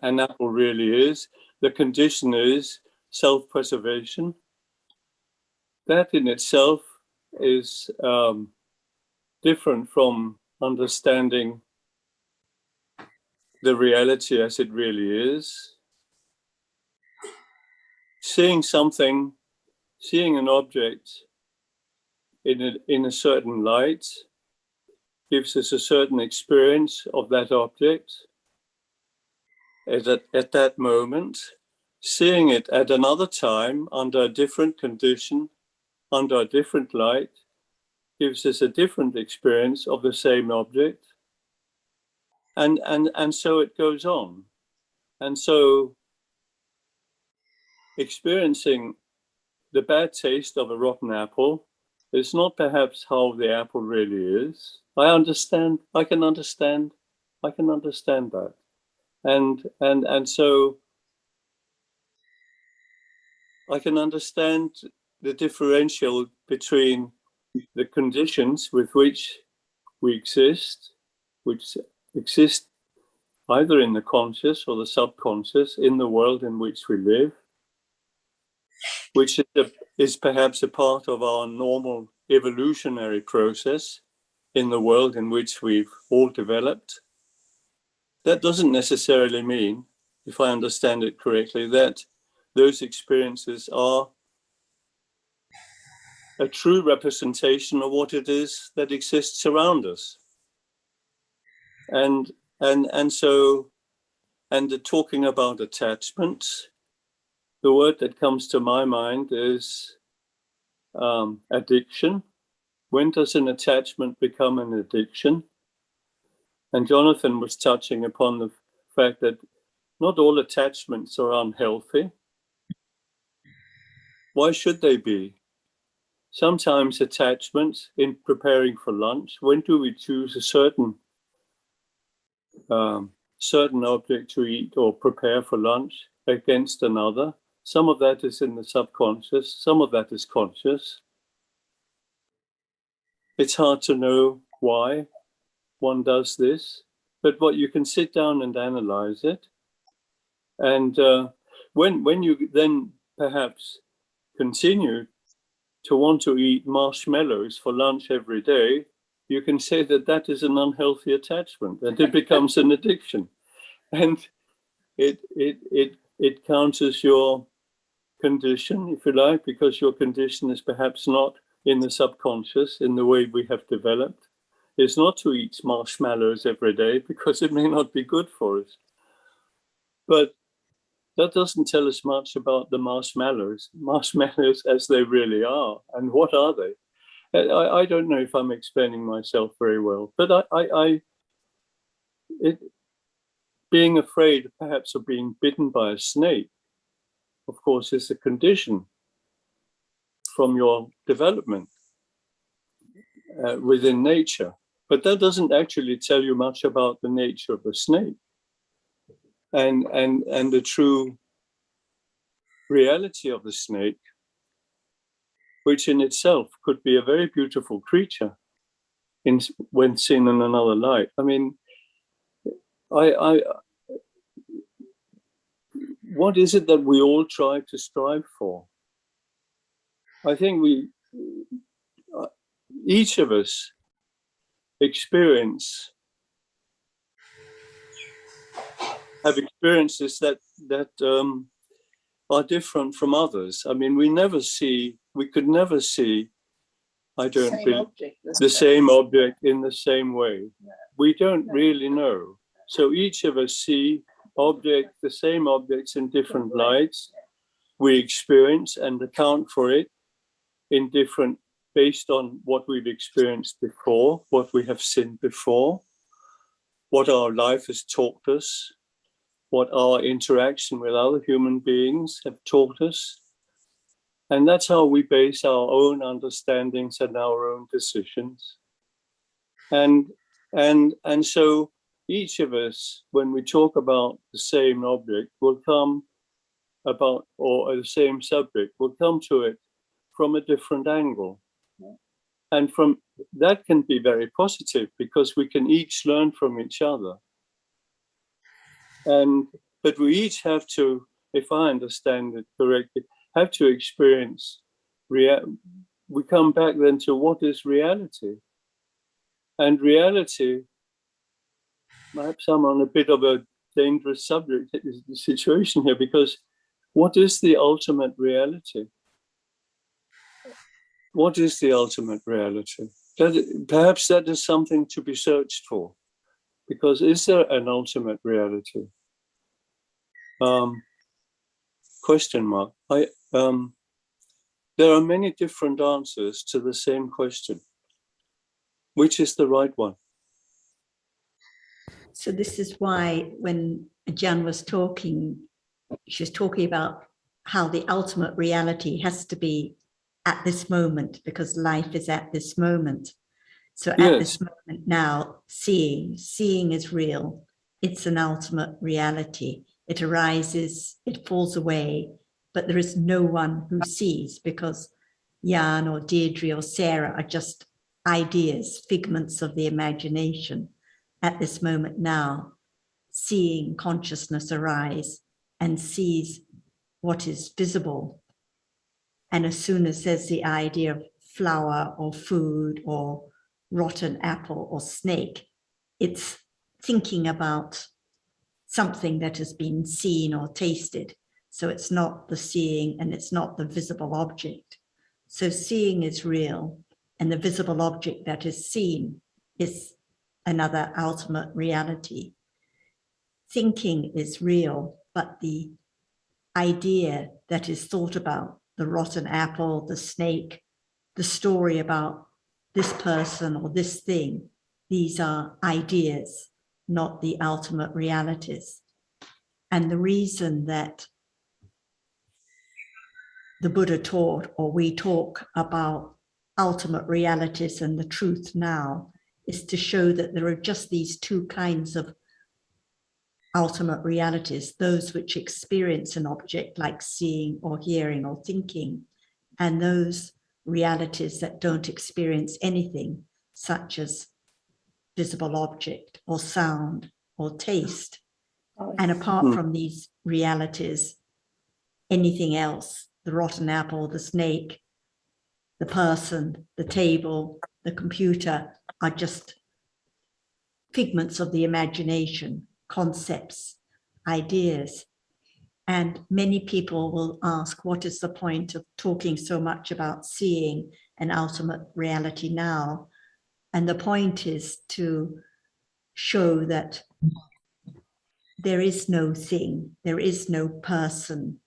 Speaker 12: an apple really is. The condition is self-preservation. That in itself is different from understanding the reality as it really is. Seeing something, seeing an object in a certain light gives us a certain experience of that object at that moment. Seeing it at another time under a different condition, under a different light, gives us a different experience of the same object. And so it goes on. And so experiencing the bad taste of a rotten apple is not perhaps how the apple really is. I can understand that. And so I can understand the differential between the conditions with which we exist, which exist either in the conscious or the subconscious, in the world in which we live, which is perhaps a part of our normal evolutionary process in the world in which we've all developed. That doesn't necessarily mean, if I understand it correctly, that those experiences are a true representation of what it is that exists around us. And talking about attachment, the word that comes to my mind is addiction. When does an attachment become an addiction? And Jonathan was touching upon the fact that not all attachments are unhealthy. Why should they be? Sometimes attachments in preparing for lunch, when do we choose a certain object to eat or prepare for lunch against another? Some of that is in the subconscious, some of that is conscious. It's hard to know why one does this, but what you can sit down and analyze it. And when you then perhaps continue to want to eat marshmallows for lunch every day, you can say that that is an unhealthy attachment, and it becomes an addiction. And it counters your condition, if you like, because your condition is perhaps not in the subconscious in the way we have developed. It's not to eat marshmallows every day because it may not be good for us. But that doesn't tell us much about the marshmallows as they really are. And what are they? I don't know if I'm explaining myself very well, but being afraid perhaps of being bitten by a snake, of course, is a condition from your development within nature. But that doesn't actually tell you much about the nature of the snake and the true reality of the snake, which in itself could be a very beautiful creature when seen in another light. I mean, what is it that we all try to strive for? I think each of us have experiences that are different from others. I mean, we could never see, I don't believe, the same object in the same way. We don't really know. So each of us see the same objects in different lights. We experience and account for it based on what we've experienced before, what we have seen before, what our life has taught us, what our interaction with other human beings have taught us. And that's how we base our own understandings and our own decisions. And so each of us, when we talk about the same object, or the same subject, will come to it from a different angle. And from that can be very positive because we can each learn from each other. But we each have to, if I understand it correctly, have to experience we come back then to what is reality. And reality, perhaps I'm on a bit of a dangerous subject situation here, because what is the ultimate reality? What is the ultimate reality? Perhaps that is something to be searched for, because is there an ultimate reality? Question mark. There are many different answers to the same question. Which is the right one?
Speaker 1: So this is why when Jan was talking, she was talking about how the ultimate reality has to be at this moment, because life is at this moment. So at this moment now, seeing is real. It's an ultimate reality. It arises, it falls away, but there is no one who sees, because Jan or Deirdre or Sarah are just ideas, figments of the imagination. At this moment now, seeing consciousness arise and sees what is visible. And as soon as there's the idea of flower or food or rotten apple or snake, it's thinking about something that has been seen or tasted. So it's not the seeing and it's not the visible object. So seeing is real, and the visible object that is seen is another ultimate reality. Thinking is real, but the idea that is thought about, the rotten apple, the snake, the story about this person or this thing, these are ideas, not the ultimate realities. And the reason that the Buddha taught, or we talk about ultimate realities and the truth now, is to show that there are just these two kinds of ultimate realities, those which experience an object like seeing or hearing or thinking, and those realities that don't experience anything, such as visible object or sound or taste. And apart from these realities, anything else, the rotten apple, the snake, the person, the table, the computer, are just figments of the imagination, concepts, ideas. And many people will ask, what is the point of talking so much about seeing an ultimate reality now? And the point is to show that there is no thing, there is no person.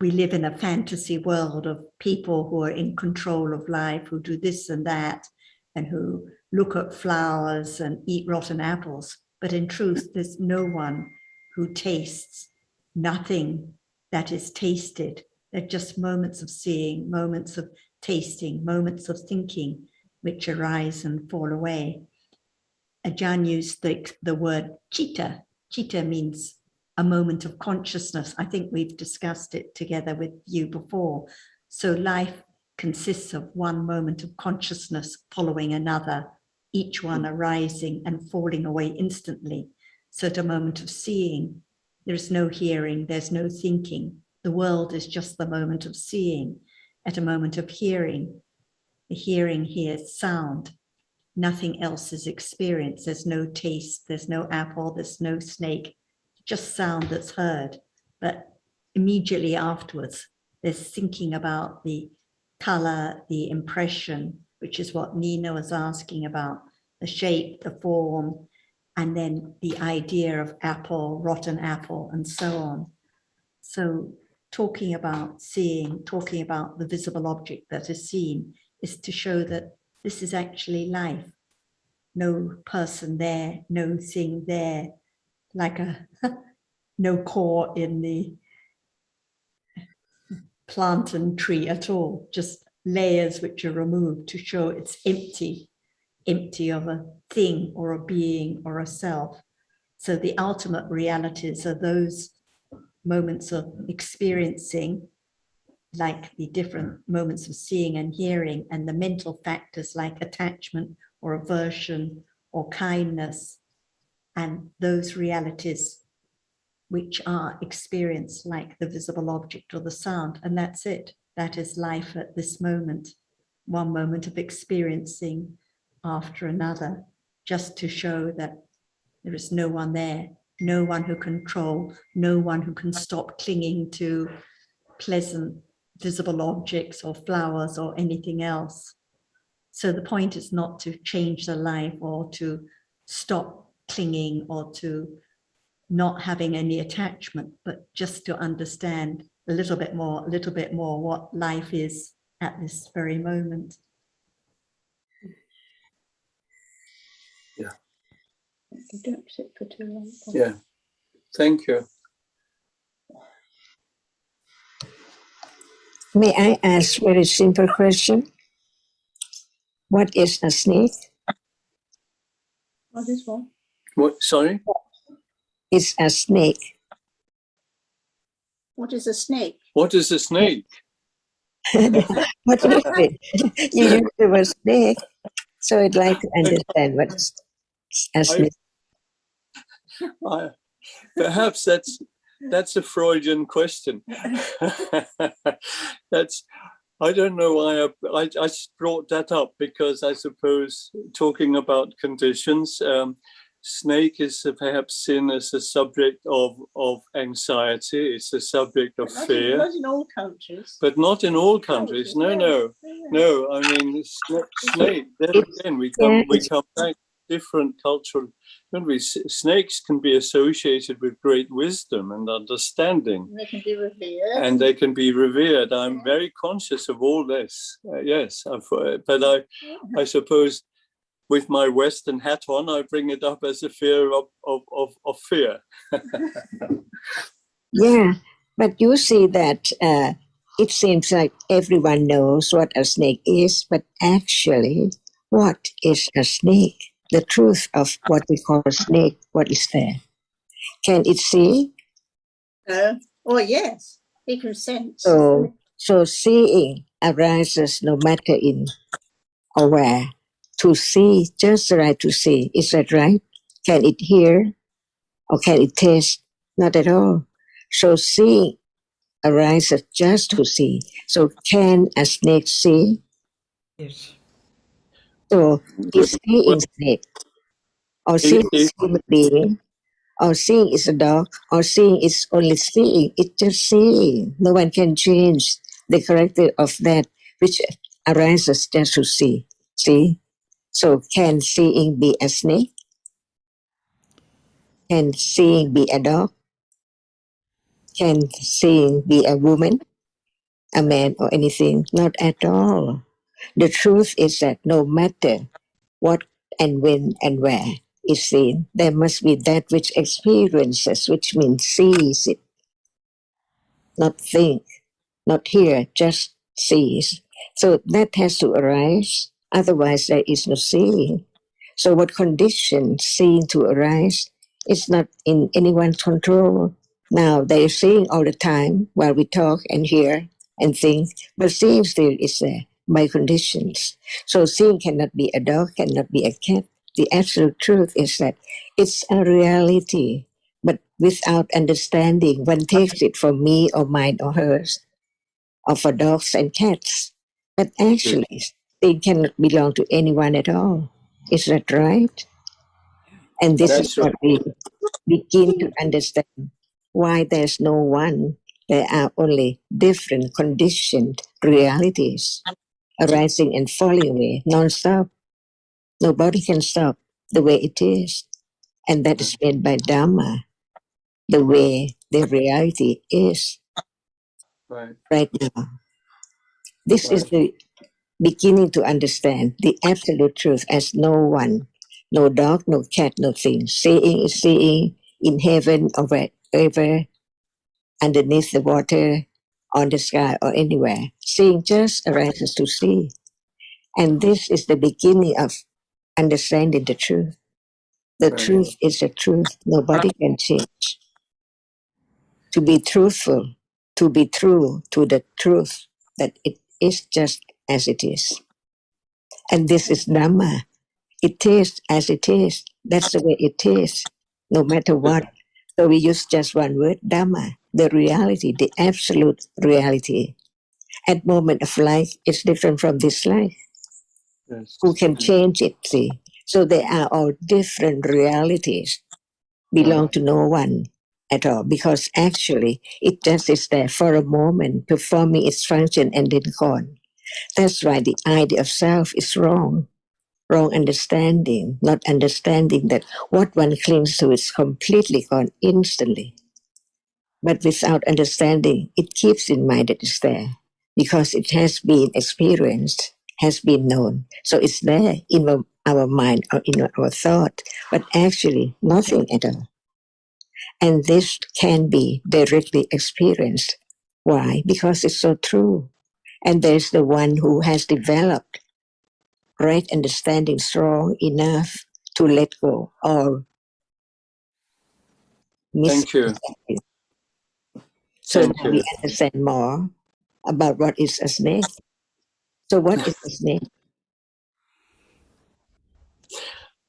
Speaker 1: We live in a fantasy world of people who are in control of life, who do this and that, and who look at flowers and eat rotten apples. But in truth, there's no one who tastes, nothing that is tasted. They're just moments of seeing, moments of tasting, moments of thinking, which arise and fall away. Ajahn used the word citta. Citta means a moment of consciousness. I think we've discussed it together with you before. So life consists of one moment of consciousness following another, each one arising and falling away instantly. So at a moment of seeing, there's no hearing, there's no thinking. The world is just the moment of seeing. At a moment of hearing, the hearing hears sound. Nothing else is experienced. There's no taste, there's no apple, there's no snake, just sound that's heard. But immediately afterwards, there's thinking about the color, the impression, which is what Nina was asking about, the shape, the form, and then the idea of apple, rotten apple, and so on. So talking about seeing, talking about the visible object that is seen, is to show that this is actually life. No person there, no thing there, like no core in the plant and tree at all, just layers which are removed to show it's empty, empty of a thing or a being or a self. So the ultimate realities are those moments of experiencing, like the different moments of seeing and hearing, and the mental factors like attachment or aversion or kindness. And those realities which are experienced like the visible object or the sound, and that's it. That is life at this moment, one moment of experiencing after another, just to show that there is no one there, no one who control, no one who can stop clinging to pleasant visible objects or flowers or anything else. So the point is not to change the life or to stop clinging or to not having any attachment, but just to understand a little bit more what life is at this very moment.
Speaker 12: Yeah.
Speaker 13: Don't sit for too long.
Speaker 12: Yeah. Thank you.
Speaker 8: May I ask a very simple question? What is a snake?
Speaker 13: What is what?
Speaker 12: What? Sorry?
Speaker 8: It's a snake.
Speaker 13: What is a snake?
Speaker 12: What is a snake?
Speaker 8: What is it? You use the word snake, so I'd like to understand what's a snake.
Speaker 12: Perhaps that's a Freudian question. I don't know why I brought that up, because I suppose talking about conditions, snake is perhaps seen as a subject of anxiety. It's a subject of fear.
Speaker 13: Not in all countries.
Speaker 12: But not in all countries. No. I mean, snake. Then again, we come back to different cultural. Don't we? Snakes can be associated with great wisdom and understanding.
Speaker 13: They can be revered.
Speaker 12: And they can be revered. I'm very conscious of all this. Yes, but I suppose with my Western hat on, I bring it up as a fear of fear.
Speaker 8: Yeah, but you see that it seems like everyone knows what a snake is, but actually, what is a snake? The truth of what we call a snake, what is there? Can it see?
Speaker 13: Oh, yes, it can sense.
Speaker 8: So seeing arises no matter in or where. To see, just the right to see. Is that right? Can it hear? Or can it taste? Not at all. So seeing arises just to see. So can a snake see?
Speaker 2: Yes.
Speaker 8: So is seeing snake? Or seeing is human being? Or seeing is a dog? Or seeing is only seeing? It's just seeing. No one can change the character of that which arises just to see. See? So can seeing be a snake? Can seeing be a dog? Can seeing be a woman, a man, or anything? Not at all. The truth is that no matter what and when and where is seen, there must be that which experiences, which means sees it. Not think, not hear, just sees. So that has to arise. Otherwise, there is no seeing. So what conditions seeing to arise is not in anyone's control. Now, they're seeing all the time while we talk and hear and think, but seeing still is there by conditions. So seeing cannot be a dog, cannot be a cat. The absolute truth is that it's a reality, but without understanding, one takes it for me or mine or hers, or for dogs and cats. But actually, they cannot belong to anyone at all. Is that right? And this is what we begin to understand, why there's no one. There are only different conditioned realities arising and falling away non-stop. Nobody can stop the way it is. And that is made by Dhamma, the way the reality is right now. This is the beginning to understand the absolute truth as no one, no dog, no cat, no thing. Seeing is seeing in heaven or wherever, underneath the water, on the sky, or anywhere. Seeing just arises to see. And this is the beginning of understanding the truth. The truth is the truth. Nobody can change. To be truthful, to be true to the truth, that it is just as it is. And this is Dhamma. It is as it is. That's the way it is. No matter what So we use just one word, Dhamma, the reality, the absolute reality. At moment of life, it's different from this life.
Speaker 12: Yes.
Speaker 8: Who can change it, see? So they are all different realities, belong to no one at all, because actually it just is there for a moment, performing its function and then gone. That's why the idea of self is wrong. Wrong understanding, not understanding that what one clings to is completely gone instantly. But without understanding, it keeps in mind that it's there because it has been experienced, has been known. So it's there in our mind or in our thought, but actually nothing at all. And this can be directly experienced. Why? Because it's so true. And there's the one who has developed right understanding strong enough to let go or
Speaker 12: Thank you.
Speaker 8: misunderstanding. So
Speaker 12: Thank
Speaker 8: now we
Speaker 12: you.
Speaker 8: understand more about what is a snake. So what is a snake?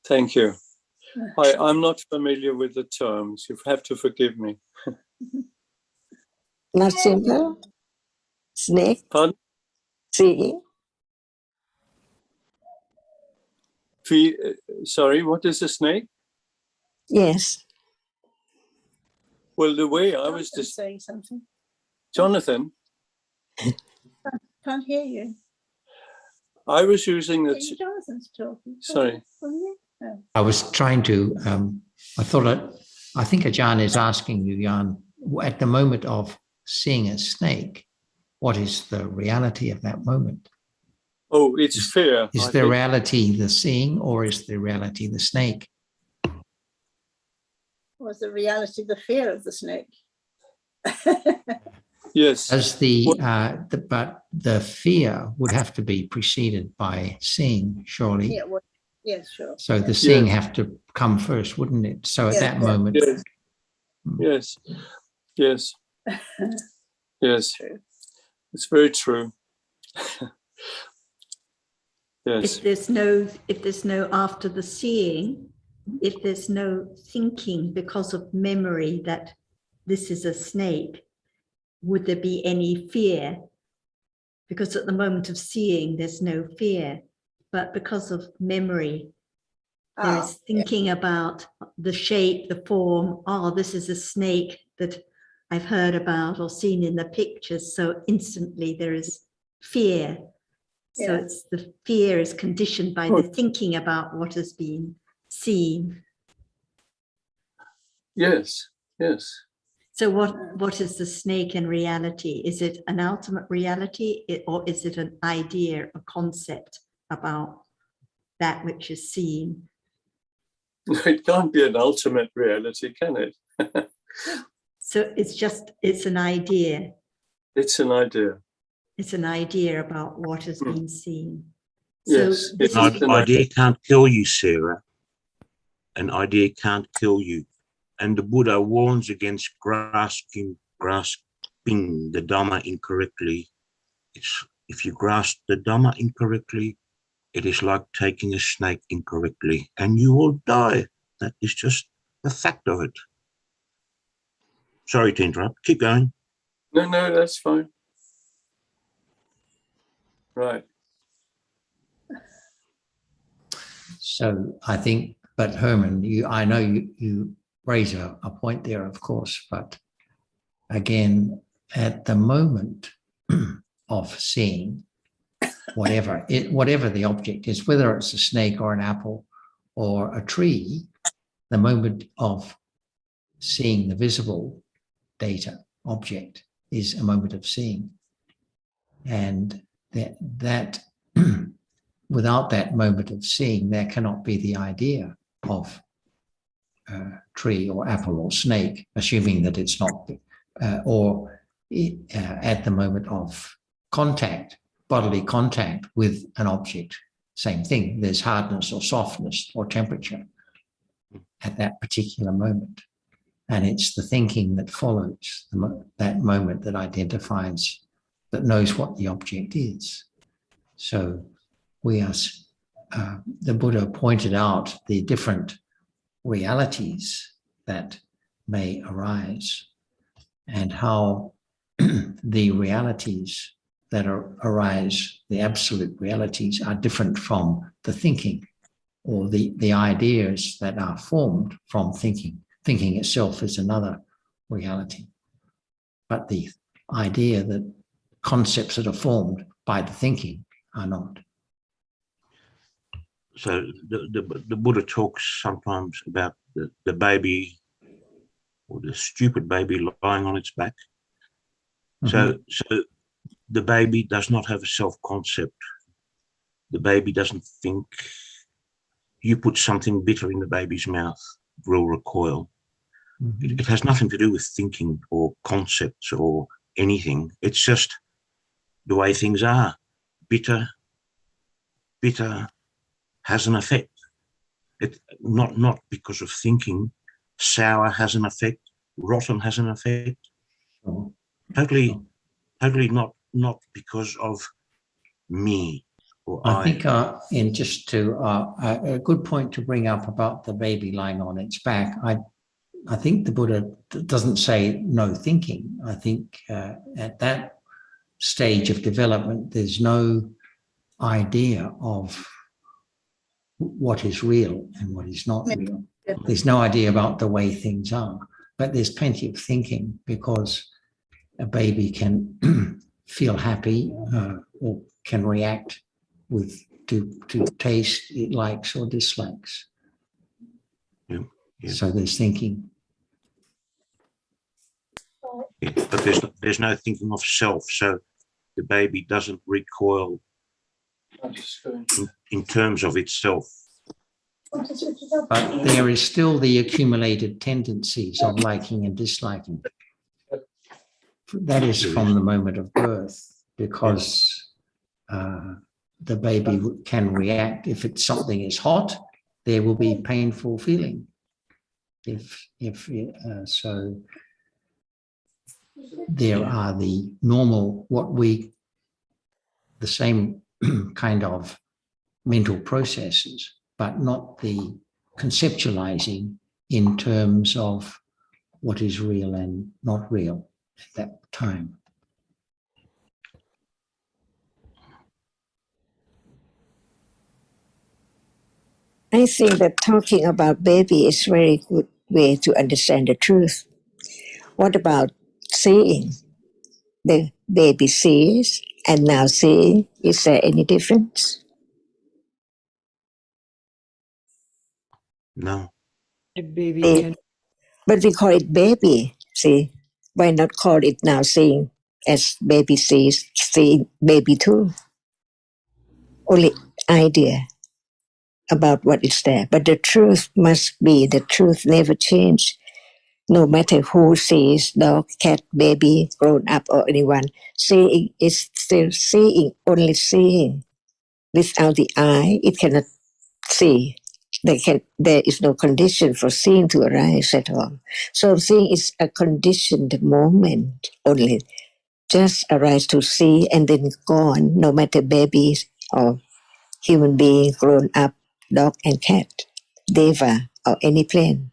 Speaker 12: Thank you. I'm not familiar with the terms. You have to forgive me.
Speaker 8: Not simple? Snake?
Speaker 12: Pardon?
Speaker 8: See?
Speaker 12: Sorry, what is a snake?
Speaker 8: Yes.
Speaker 12: Well, the way I was just
Speaker 13: saying something.
Speaker 12: Jonathan,
Speaker 13: Can't hear you.
Speaker 12: I was using the.
Speaker 13: Jonathan's talking.
Speaker 12: Sorry.
Speaker 6: I was trying to, I think Ajahn is asking you, Jan, at the moment of seeing a snake, what is the reality of that moment?
Speaker 12: Oh, it's fear.
Speaker 6: Is the reality the seeing or is the reality the snake?
Speaker 13: Was the reality the fear of the snake?
Speaker 12: Yes.
Speaker 6: As but the fear would have to be preceded by seeing, surely.
Speaker 13: Yeah, well, yes, sure.
Speaker 6: So the seeing have to come first, wouldn't it? So at that moment.
Speaker 12: Yes. Yes. Yes. It's very true. Yes.
Speaker 1: If there's no after the seeing, if there's no thinking because of memory that this is a snake, would there be any fear? Because at the moment of seeing, there's no fear, but because of memory, there is thinking about the shape, the form. Oh, this is a snake that I've heard about or seen in the pictures. So instantly there is fear. So it's the fear is conditioned by the thinking about what has been seen.
Speaker 12: Yes, yes.
Speaker 1: So what is the snake in reality? Is it an ultimate reality or is it an idea, a concept about that which is seen?
Speaker 12: It can't be an ultimate reality, can it?
Speaker 1: So it's an idea.
Speaker 12: It's an idea.
Speaker 1: It's an idea about what has been seen.
Speaker 12: Yes.
Speaker 1: So
Speaker 5: An idea can't kill you, Sarah. An idea can't kill you. And the Buddha warns against grasping the Dhamma incorrectly. If you grasp the Dhamma incorrectly, it is like taking a snake incorrectly, and you will die. That is just the fact of it. Sorry to interrupt. Keep going.
Speaker 12: No, that's fine. Right.
Speaker 6: So I think, but Herman, I know you raise a point there, of course, but again, at the moment of seeing whatever the object is, whether it's a snake or an apple or a tree, the moment of seeing the visible data object is a moment of seeing. And that without that moment of seeing, there cannot be the idea of tree or apple or snake, assuming that it's not, at the moment of contact, bodily contact with an object, same thing. There's hardness or softness or temperature at that particular moment. And it's the thinking that follows that moment that identifies, that knows what the object is. So we are, the Buddha pointed out the different realities that may arise, and how the realities that arise, the absolute realities, are different from the thinking, or the ideas that are formed from thinking. Thinking itself is another reality. But the idea that concepts that are formed by the thinking are not.
Speaker 5: So the Buddha talks sometimes about the baby, or the stupid baby lying on its back. So the baby does not have a self-concept. The baby doesn't think. You put something bitter in the baby's mouth, it will recoil. It has nothing to do with thinking or concepts or anything. It's just the way things are. Bitter has an effect. It not because of thinking. Sour has an effect. Rotten has an effect. Totally not because of me or
Speaker 6: I think, and just to a good point to bring up about the baby lying on its back. I think the Buddha doesn't say no thinking. I think at that stage of development, there's no idea of what is real and what is not real. There's no idea about the way things are, but there's plenty of thinking, because a baby can feel happy or can react to taste it likes or dislikes.
Speaker 5: Yeah.
Speaker 6: So there's thinking.
Speaker 5: Yeah, but there's no thinking of self, so the baby doesn't recoil in terms of itself.
Speaker 6: But there is still the accumulated tendencies of liking and disliking. That is from the moment of birth, because the baby can react. If something is hot, there will be painful feeling. So there are the normal, the same kind of mental processes, but not the conceptualizing in terms of what is real and not real at that time.
Speaker 8: I think that talking about baby is a very good way to understand the truth. What about seeing? The baby sees and now seeing. Is there any difference?
Speaker 5: No.
Speaker 2: A baby can.
Speaker 8: But we call it baby. See, why not call it now seeing, as baby sees, seeing baby too? Only idea about what is there. But the truth must be, the truth never change. No matter who sees, dog, cat, baby, grown up, or anyone, seeing is still seeing, only seeing. Without the eye, it cannot see. There is no condition for seeing to arise at all. So seeing is a conditioned moment only. Just arise to see and then gone, no matter babies or human being, grown up, dog and cat, deva or any plane.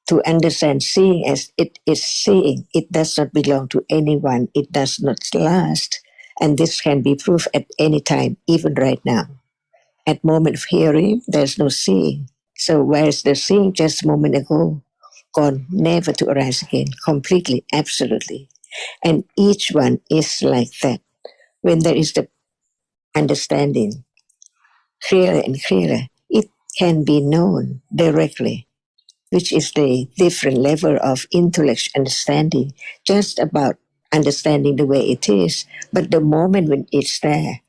Speaker 8: To understand seeing as it is seeing, it does not belong to anyone, it does not last. And this can be proved at any time, even right now. At moment of hearing, there's no seeing. So whereas the seeing just a moment ago, gone, never to arise again, completely, absolutely. And each one is like that. When there is the understanding clearer and clearer, it can be known directly, which is the different level of intellectual understanding, just about understanding the way it is. But the moment when it's there,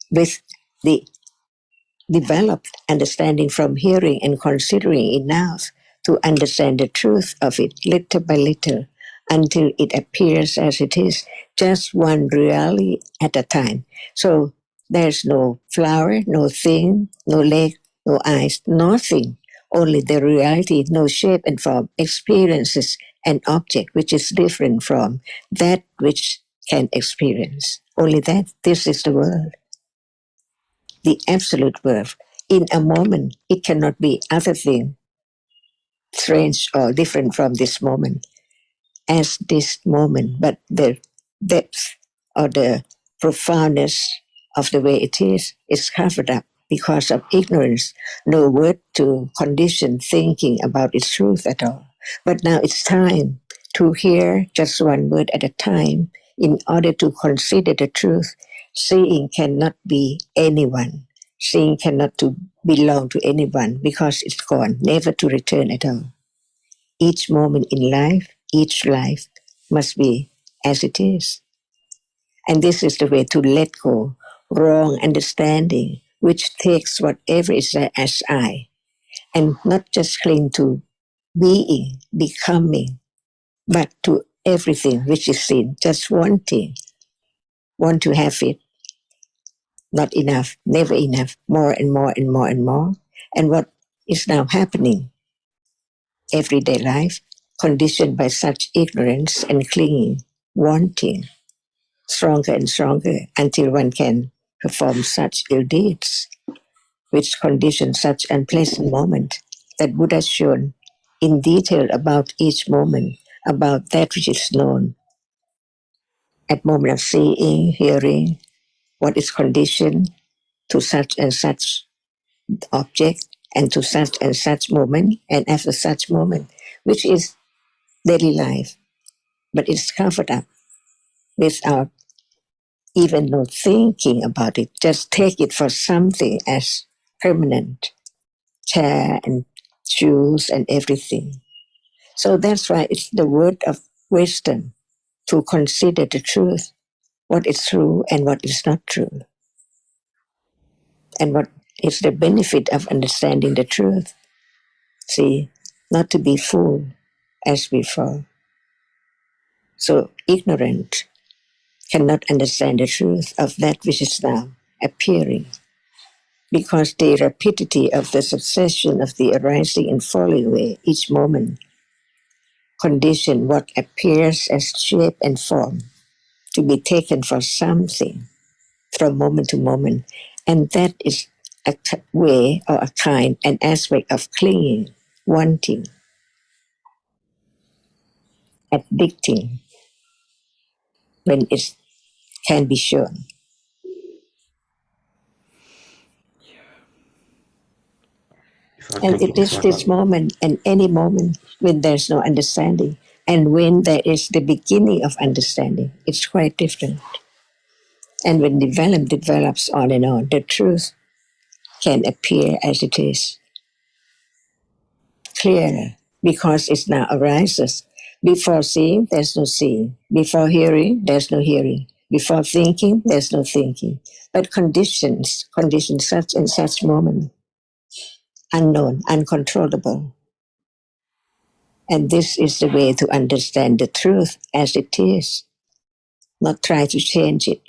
Speaker 8: with the developed understanding from hearing and considering enough to understand the truth of it little by little until it appears as it is, just one reality at a time. So there's no flower, no thing, no leg, no eyes, nothing. Only the reality, no shape and form, experiences an object which is different from that which can experience. Only that, this is the world. The absolute world. In a moment, it cannot be other thing strange or different from this moment as this moment, but the depth or the profoundness of the way it is covered up because of ignorance. No word to condition thinking about its truth at all. But now it's time to hear just one word at a time in order to consider the truth. Seeing cannot be anyone. Seeing cannot to belong to anyone because it's gone, never to return at all. Each moment in life, each life must be as it is. And this is the way to let go wrong understanding, which takes whatever is there as I, and not just cling to being, becoming, but to everything which is seen, just wanting, want to have it, not enough, never enough, more and more and more and more. And what is now happening, everyday life, conditioned by such ignorance and clinging, wanting, stronger and stronger until one can perform such ill deeds, which condition such unpleasant moment that Buddha shown in detail about each moment, about that which is known at moment of seeing, hearing, what is conditioned to such and such object and to such and such moment and after such moment, which is daily life, but it's covered up without even no thinking about it. Just take it for something as permanent, chair and shoes and everything. So that's why it's the word of wisdom to consider the truth, what is true and what is not true, and what is the benefit of understanding the truth. See, not to be fooled as before. So ignorant cannot understand the truth of that which is now appearing, because the rapidity of the succession of the arising and falling away each moment condition what appears as shape and form to be taken for something from moment to moment. And that is a way or a kind, an aspect of clinging, wanting, addicting when it can be shown. And it is this moment and any moment when there's no understanding and when there is the beginning of understanding. It's quite different. And when develops on and on, the truth can appear as it is, clearer, because it now arises. Before seeing, there's no seeing. Before hearing, there's no hearing. Before thinking, there's no thinking. But conditions such and such moment, unknown, uncontrollable. And this is the way to understand the truth as it is. Not try to change it.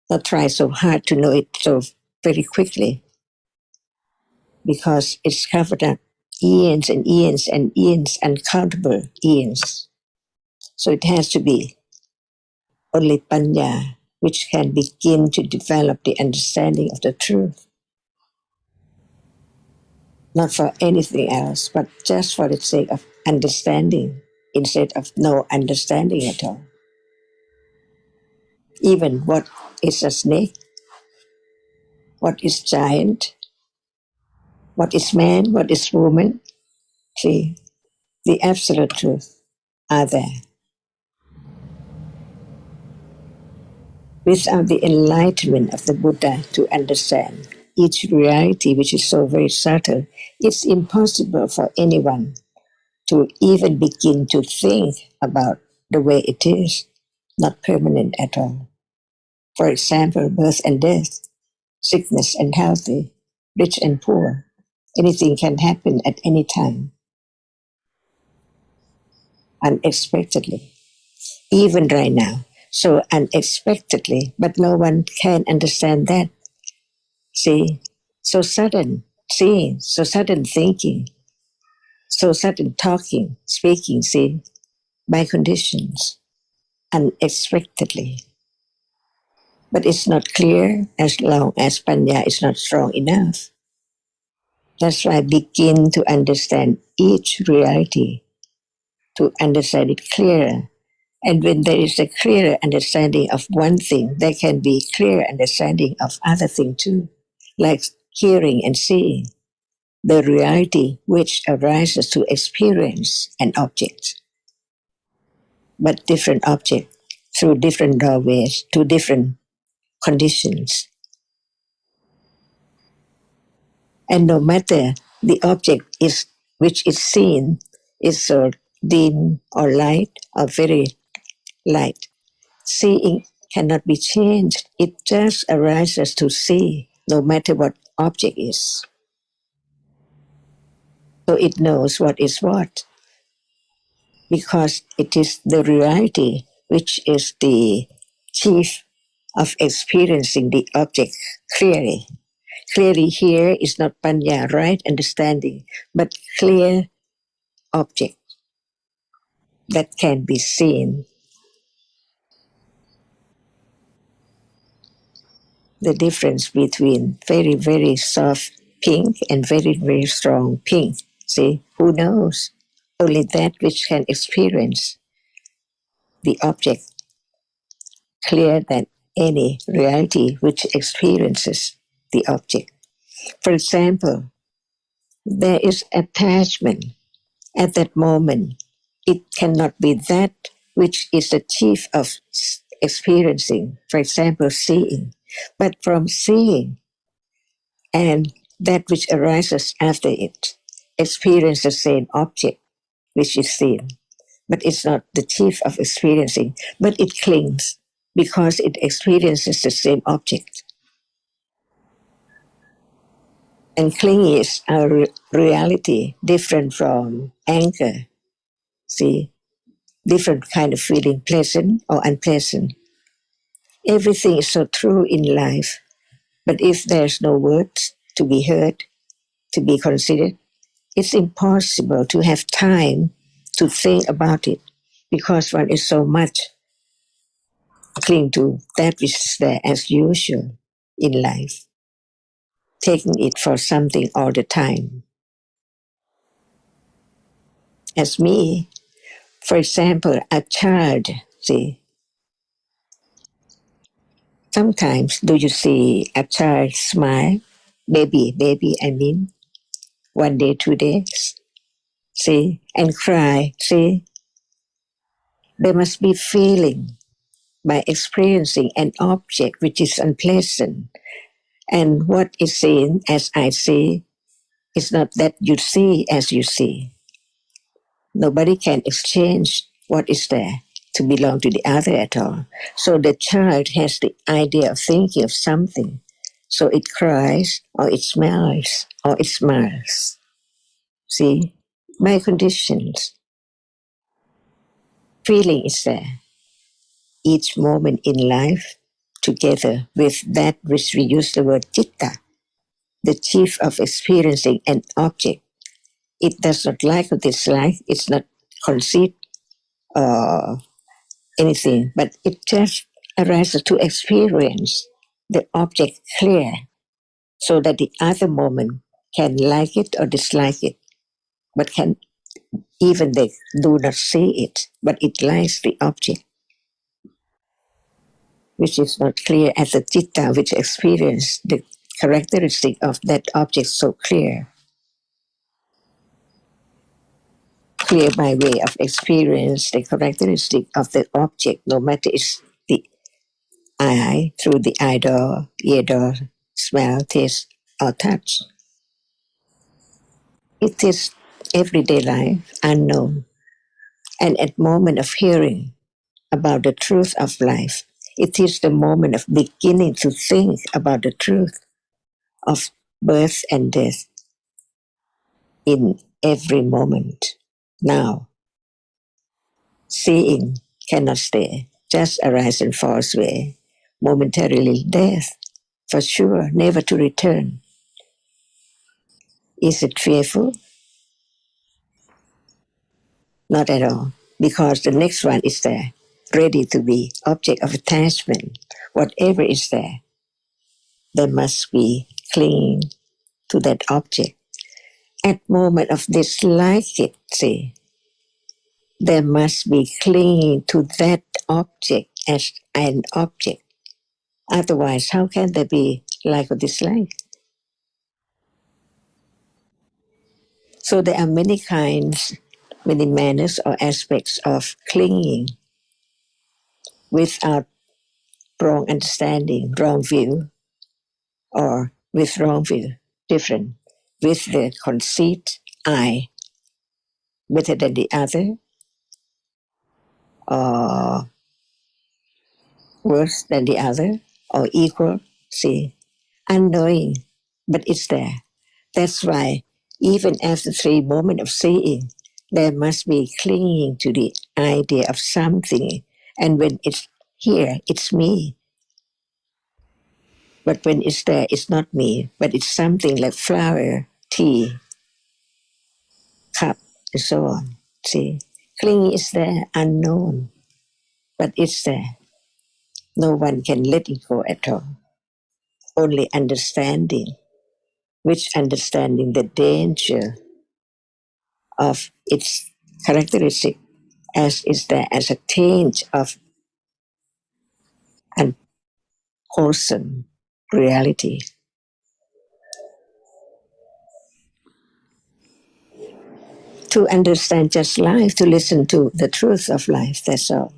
Speaker 8: Not try so hard to know it so very quickly. Because it's covered up eons and eons and eons, uncountable eons. So it has to be only panya which can begin to develop the understanding of the truth. Not for anything else, but just for the sake of understanding instead of no understanding at all. Even what is a snake, what is giant, what is man, what is woman, see, the absolute truth are there. Without the enlightenment of the Buddha to understand each reality, which is so very subtle, it's impossible for anyone to even begin to think about the way it is, not permanent at all. For example, birth and death, sickness and healthy, rich and poor, anything can happen at any time, unexpectedly, even right now. So unexpectedly, but no one can understand that. See, so sudden seeing, so sudden thinking, so sudden talking, speaking, see, by conditions, unexpectedly. But it's not clear as long as panya is not strong enough. That's why I begin to understand each reality, to understand it clearer. And when there is a clearer understanding of one thing, there can be clear understanding of other thing too, like hearing and seeing, the reality which arises to experience an object, but different object through different doorways to different conditions. And no matter the object is which is seen is so dim or light or very light, seeing cannot be changed. It just arises to see, no matter what object is. So it knows what is what, because it is the reality which is the chief of experiencing the object clearly. Clearly here is not panya, right understanding, but clear object that can be seen. The difference between very, very soft pink and very, very strong pink. See, who knows? Only that which can experience the object clearer than any reality which experiences the object. For example, there is attachment at that moment. It cannot be that which is the chief of experiencing, for example, seeing. But from seeing and that which arises after it, experience the same object which is seen. But it's not the chief of experiencing, but it clings because it experiences the same object. And clinging is our reality, different from anger. See, different kind of feeling, pleasant or unpleasant. Everything is so true in life, but if there's no words to be heard, to be considered, it's impossible to have time to think about it because one is so much cling to that which is there as usual in life, taking it for something all the time. As me, for example, a child, see, sometimes do you see a child smile? Baby, I mean, 1 day, 2 days, see, and cry, see, they must be feeling by experiencing an object which is unpleasant. And what is seen as I see is not that you see as you see. Nobody can exchange what is there to belong to the other at all. So the child has the idea of thinking of something. So it cries, or it smells, or it smiles. See, by conditions, feeling is there. Each moment in life, together with that which we use the word citta, the chief of experiencing an object. It does not like or dislike, it's not conceit or anything, but it just arises to experience the object clear so that the other moment can like it or dislike it, but can even they do not see it, but it likes the object, which is not clear as the citta, which experience the characteristic of that object so clear by way of experience, the characteristic of the object, no matter it's the eye, through the eye door, ear door, smell, taste, or touch. It is everyday life, unknown. And at moment of hearing about the truth of life, it is the moment of beginning to think about the truth of birth and death in every moment. Now, seeing cannot stay, just arise and falls away. Momentarily death, for sure, never to return. Is it fearful? Not at all, because the next one is there, ready to be object of attachment. Whatever is there, there must be clinging to that object. at moment of dislike it, see, there must be clinging to that object as an object. Otherwise, how can there be like or dislike? So there are many kinds, many manners or aspects of clinging without wrong understanding, wrong view, or with wrong view, different, with the conceit, I, better than the other, or worse than the other, or equal, see, unknowing, but it's there. That's why even after 3 moments of seeing, there must be clinging to the idea of something. And when it's here, it's me. But when it's there, it's not me, but it's something like flower, tea, cup, and so on. See, clinging is there, unknown, but it's there. No one can let it go at all. Only understanding, which understanding the danger of its characteristic as is there as a taint of unwholesome reality. To understand just life, to listen to the truth of life, that's all.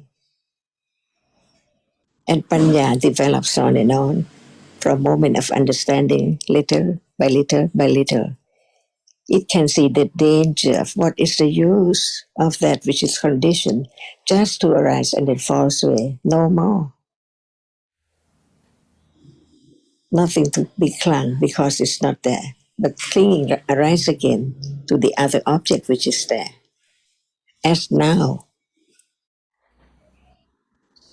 Speaker 8: And Panya develops on and on from moment of understanding, little by little by little. It can see the danger of what is the use of that which is conditioned just to arise and then falls away, no more. Nothing to be clung because it's not there, but clinging arise again to the other object which is there, as now.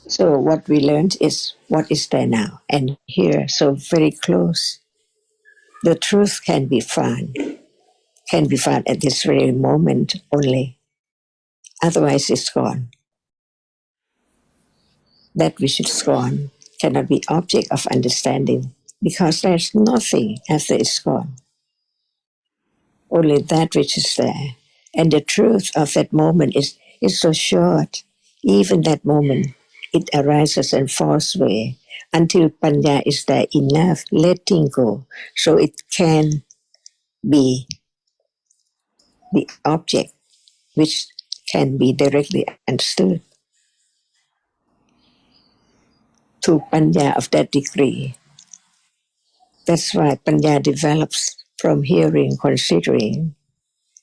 Speaker 8: So what we learned is what is there now, and here, so very close. The truth can be found at this very moment only. Otherwise it's gone. That which is gone cannot be object of understanding because there's nothing after it's gone. Only that which is there. And the truth of that moment is so short. Even that moment, it arises and falls away until Panya is there enough, letting go, so it can be the object which can be directly understood. To Panya of that degree. That's why Panya develops from hearing, considering,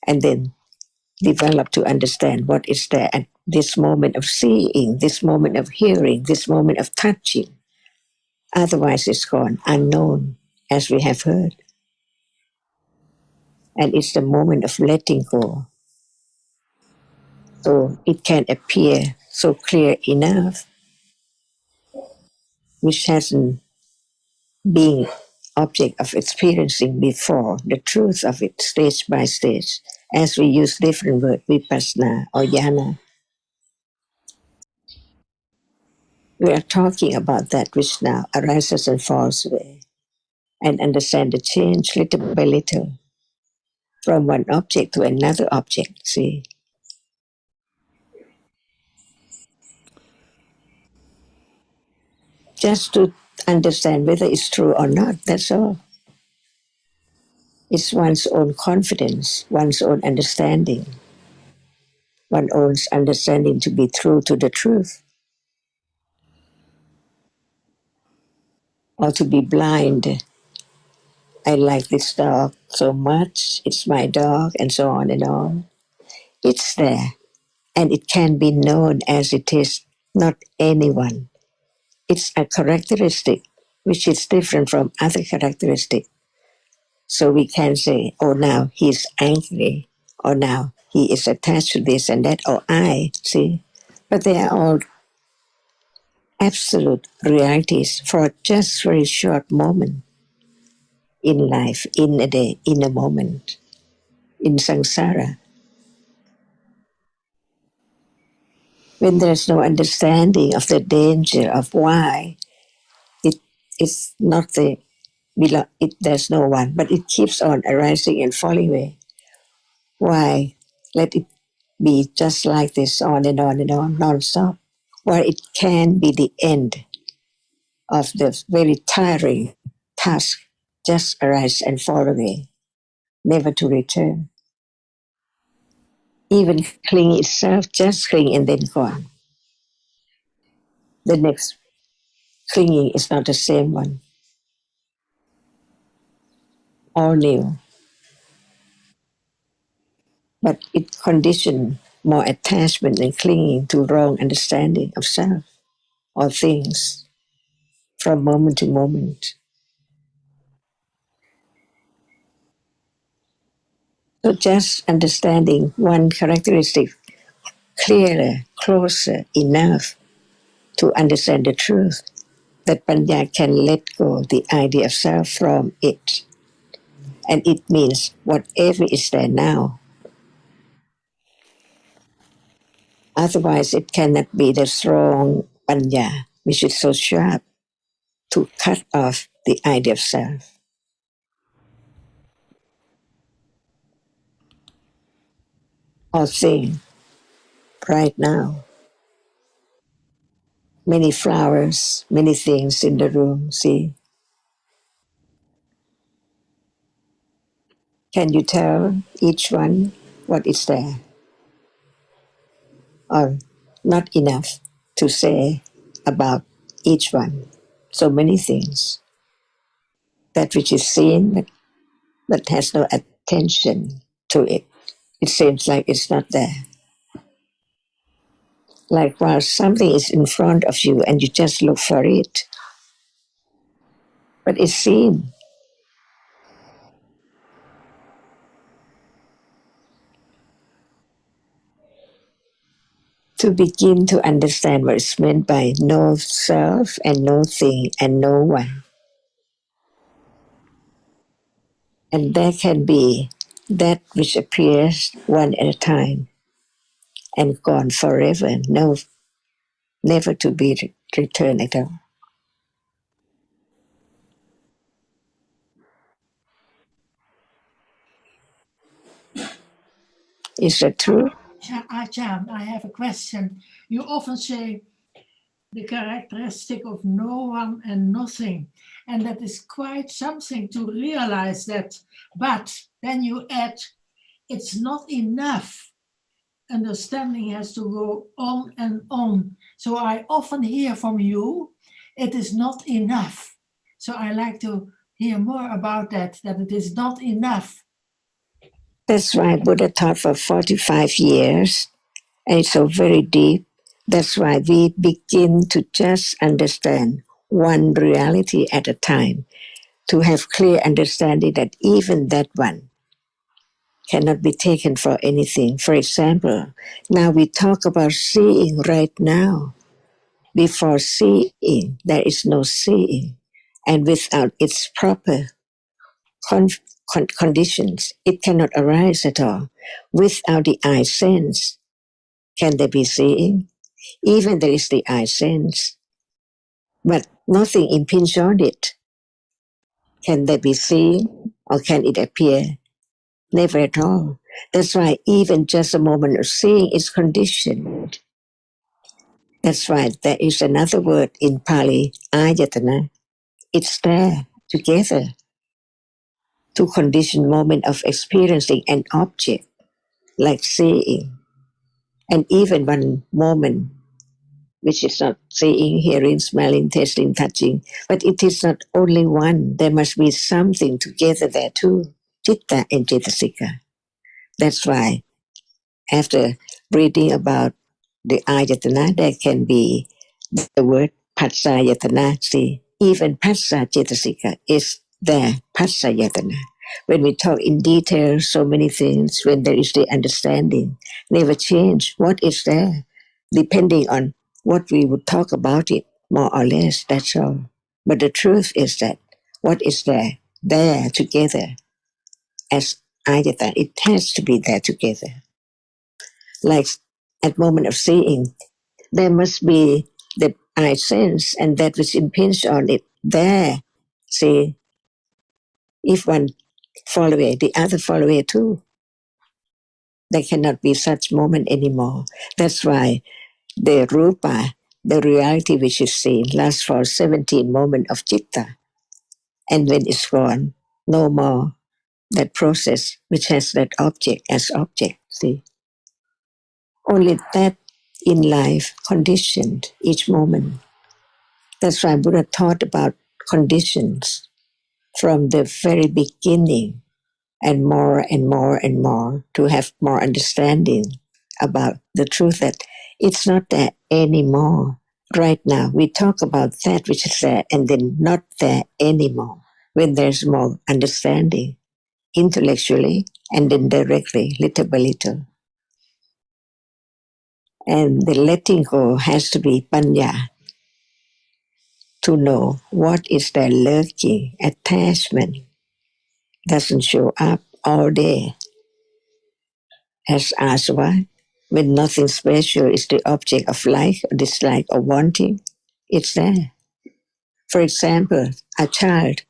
Speaker 8: and then develop to understand what is there at this moment of seeing, this moment of hearing, this moment of touching. Otherwise it's gone, unknown, as we have heard. And it's the moment of letting go. So it can appear so clear enough, which hasn't been object of experiencing before, the truth of it stage by stage, as we use different words, vipassana or jhana. We are talking about that which now arises and falls away, and understand the change little by little from one object to another object, see. Just to understand whether it's true or not, that's all. It's one's own confidence, one's own understanding, one's own understanding to be true to the truth, or to be blind. I like this dog so much, it's my dog, and so on and on. It's there, and it can be known as it is, not anyone. It's a characteristic which is different from other characteristics. So we can say, oh, now he's angry, or now he is attached to this and that, or I, see. But they are all absolute realities for just very short moment in life, in a day, in a moment, in samsara. When there's no understanding of the danger of why it is not there's no one, but it keeps on arising and falling away. Why let it be just like this on and on, non-stop? Where it can be the end of the very tiring task, just arise and fall away, never to return. Even clinging itself, just cling and then gone. The next clinging is not the same one. All new. But it conditions more attachment and clinging to wrong understanding of self or things from moment to moment. So just understanding one characteristic clearer, closer enough to understand the truth, that Panya can let go the idea of self from it. And it means whatever is there now. Otherwise, it cannot be the strong Panya, which is so sharp to cut off the idea of self. Or thing, right now. Many flowers, many things in the room, see? Can you tell each one what is there? Or not enough to say about each one. So many things. That which is seen but has no attention to it. It seems like it's not there. Like while something is in front of you and you just look for it, but it's seen. To begin to understand what is meant by no self and no thing and no one. And there can be that which appears one at a time and gone forever, no, never to be returned at all. Is that true?
Speaker 11: Ajahn, I have a question. You often say the characteristic of no one and nothing, and that is quite something to realize that. But then you add, it's not enough. Understanding has to go on and on. So I often hear from you, it is not enough. So I like to hear more about that it is not enough.
Speaker 8: That's why Buddha taught for 45 years, and it's so very deep. That's why we begin to just understand one reality at a time, to have clear understanding that even that one cannot be taken for anything. For example, now we talk about seeing right now. Before seeing, there is no seeing. And without its proper conditions, it cannot arise at all. Without the eye sense, can there be seeing? Even there is the eye sense, but nothing impinge on it. Can there be seeing or can it appear? Never at all. That's why even just a moment of seeing is conditioned. That's why there is another word in Pali, ayatana. It's there together to condition moment of experiencing an object like seeing. And even one moment which is not seeing, hearing, smelling, tasting, touching, but it is not only one. There must be something together there too. Chitta and Cetasika. That's why after reading about the ayatana, there can be the word Patsayatana. See, even Passa Cetasika is there, Patsayatana. When we talk in detail, so many things, when there is the understanding, never change. What is there? Depending on what we would talk about it, more or less, that's all. But the truth is that what is there together as ayatana, it has to be there together. Like at moment of seeing, there must be the eye sense and that which impinge on it there. See, if one fall away, the other fall away too. There cannot be such moment anymore. That's why the rupa, the reality which is seen, lasts for 17 moments of citta. And when it's gone, no more that process which has that object as object. See? Only that in life conditioned each moment. That's why Buddha taught about conditions from the very beginning, and more and more and more to have more understanding about the truth that it's not there anymore. Right now, we talk about that which is there and then not there anymore. When there's more understanding, intellectually and then directly, little by little. And the letting go has to be panya, to know what is there lurking. Attachment doesn't show up all day as asava, when nothing special is the object of like, dislike, or wanting. It's there. For example, a child,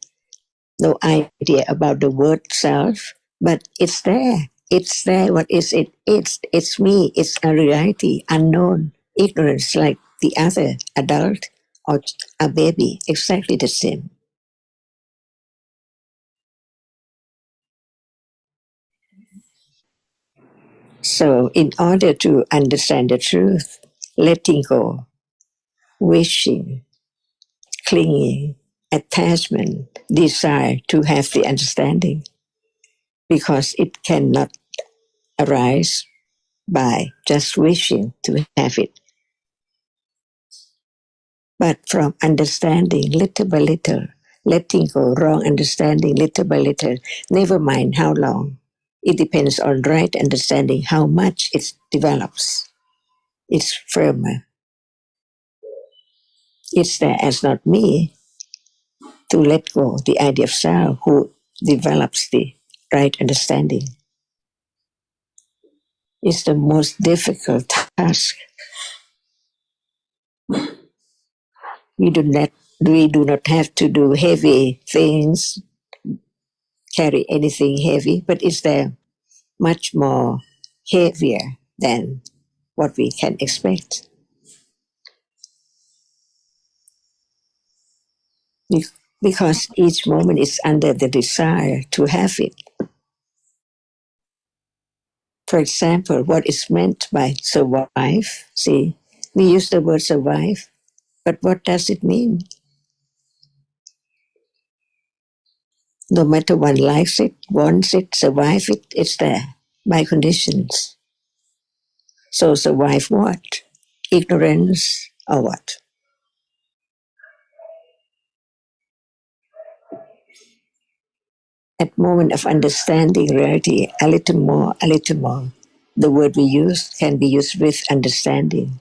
Speaker 8: no idea about the word self, but it's there. It's there. What is it? It's me. It's a reality, unknown, ignorance, like the other adult or a baby, exactly the same. So, in order to understand the truth, letting go, wishing, clinging, attachment, desire to have the understanding, because it cannot arise by just wishing to have it. But from understanding little by little, letting go wrong understanding little by little, never mind how long. It depends on right understanding how much it develops. It's firmer. It's there as not me to let go the idea of self who develops the right understanding. It's the most difficult task. We do not have to do heavy things, carry anything heavy, but it's there much more heavier than what we can expect. Because each moment is under the desire to have it. For example, what is meant by survive? See, we use the word survive, but what does it mean? No matter one likes it, wants it, survive it, it's there by conditions. So survive what? Ignorance or what? At moment of understanding reality, a little more, the word we use can be used with understanding,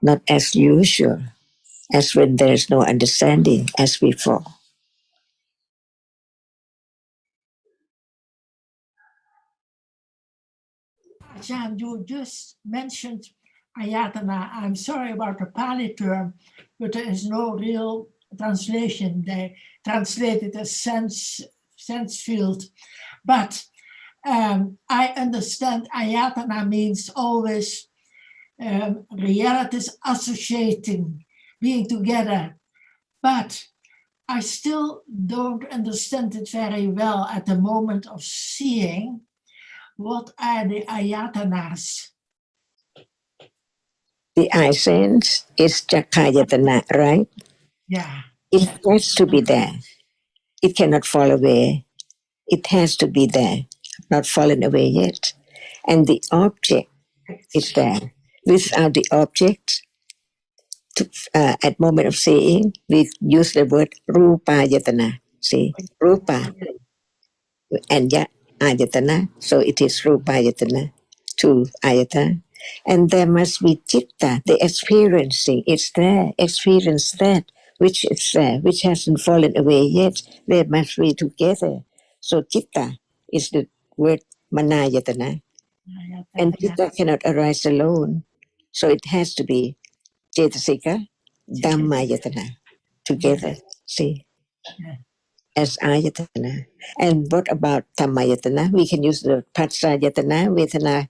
Speaker 8: not as usual, as when there is no understanding as before.
Speaker 11: Ajahn, you just mentioned ayatana. I'm sorry about the Pali term, but there is no real translation. They translate it as sense field. But I understand ayatana means always realities associating, being together. But I still don't understand it very well at the moment of seeing. What are the ayatanas?
Speaker 8: The eye sense is Chakayatana, right?
Speaker 11: Yeah.
Speaker 8: It has to be there. It cannot fall away. It has to be there, not fallen away yet. And the object is there. Without the object, at moment of seeing, we use the word Rupayatana. See, Rupa and Ayatana. So it is Rupayatana, two ayatana. And there must be Chitta, the experiencing. It's there. Experience that which is there, which hasn't fallen away yet. They must be together. So Chitta is the word Manayatana. And Chitta cannot arise alone. So it has to be Cetasika, Dhammayatana, together. See? as ayatana. And what about Dhammayatana? We can use the Paccayatana, Vedana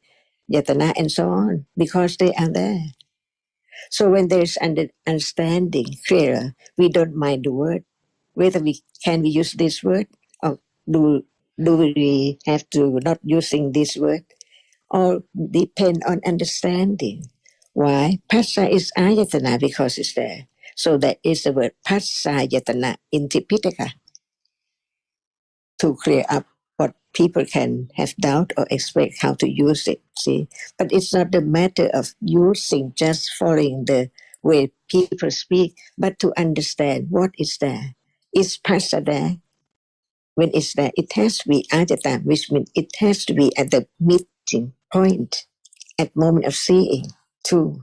Speaker 8: Yatana, and so on, because they are there. So when there's understanding clearer, we don't mind the word. Whether we use this word, or do we have to not using this word, or depend on understanding. Why? Passa is ayatana because it's there. So that is the word Passayatana in Tipitaka to clear up what people can have doubt or expect how to use it. See, but it's not a matter of using just following the way people speak, but to understand what is there. Is Passa there? When it's there, it has to be ayatana, which means it has to be at the meeting point, at moment of seeing too.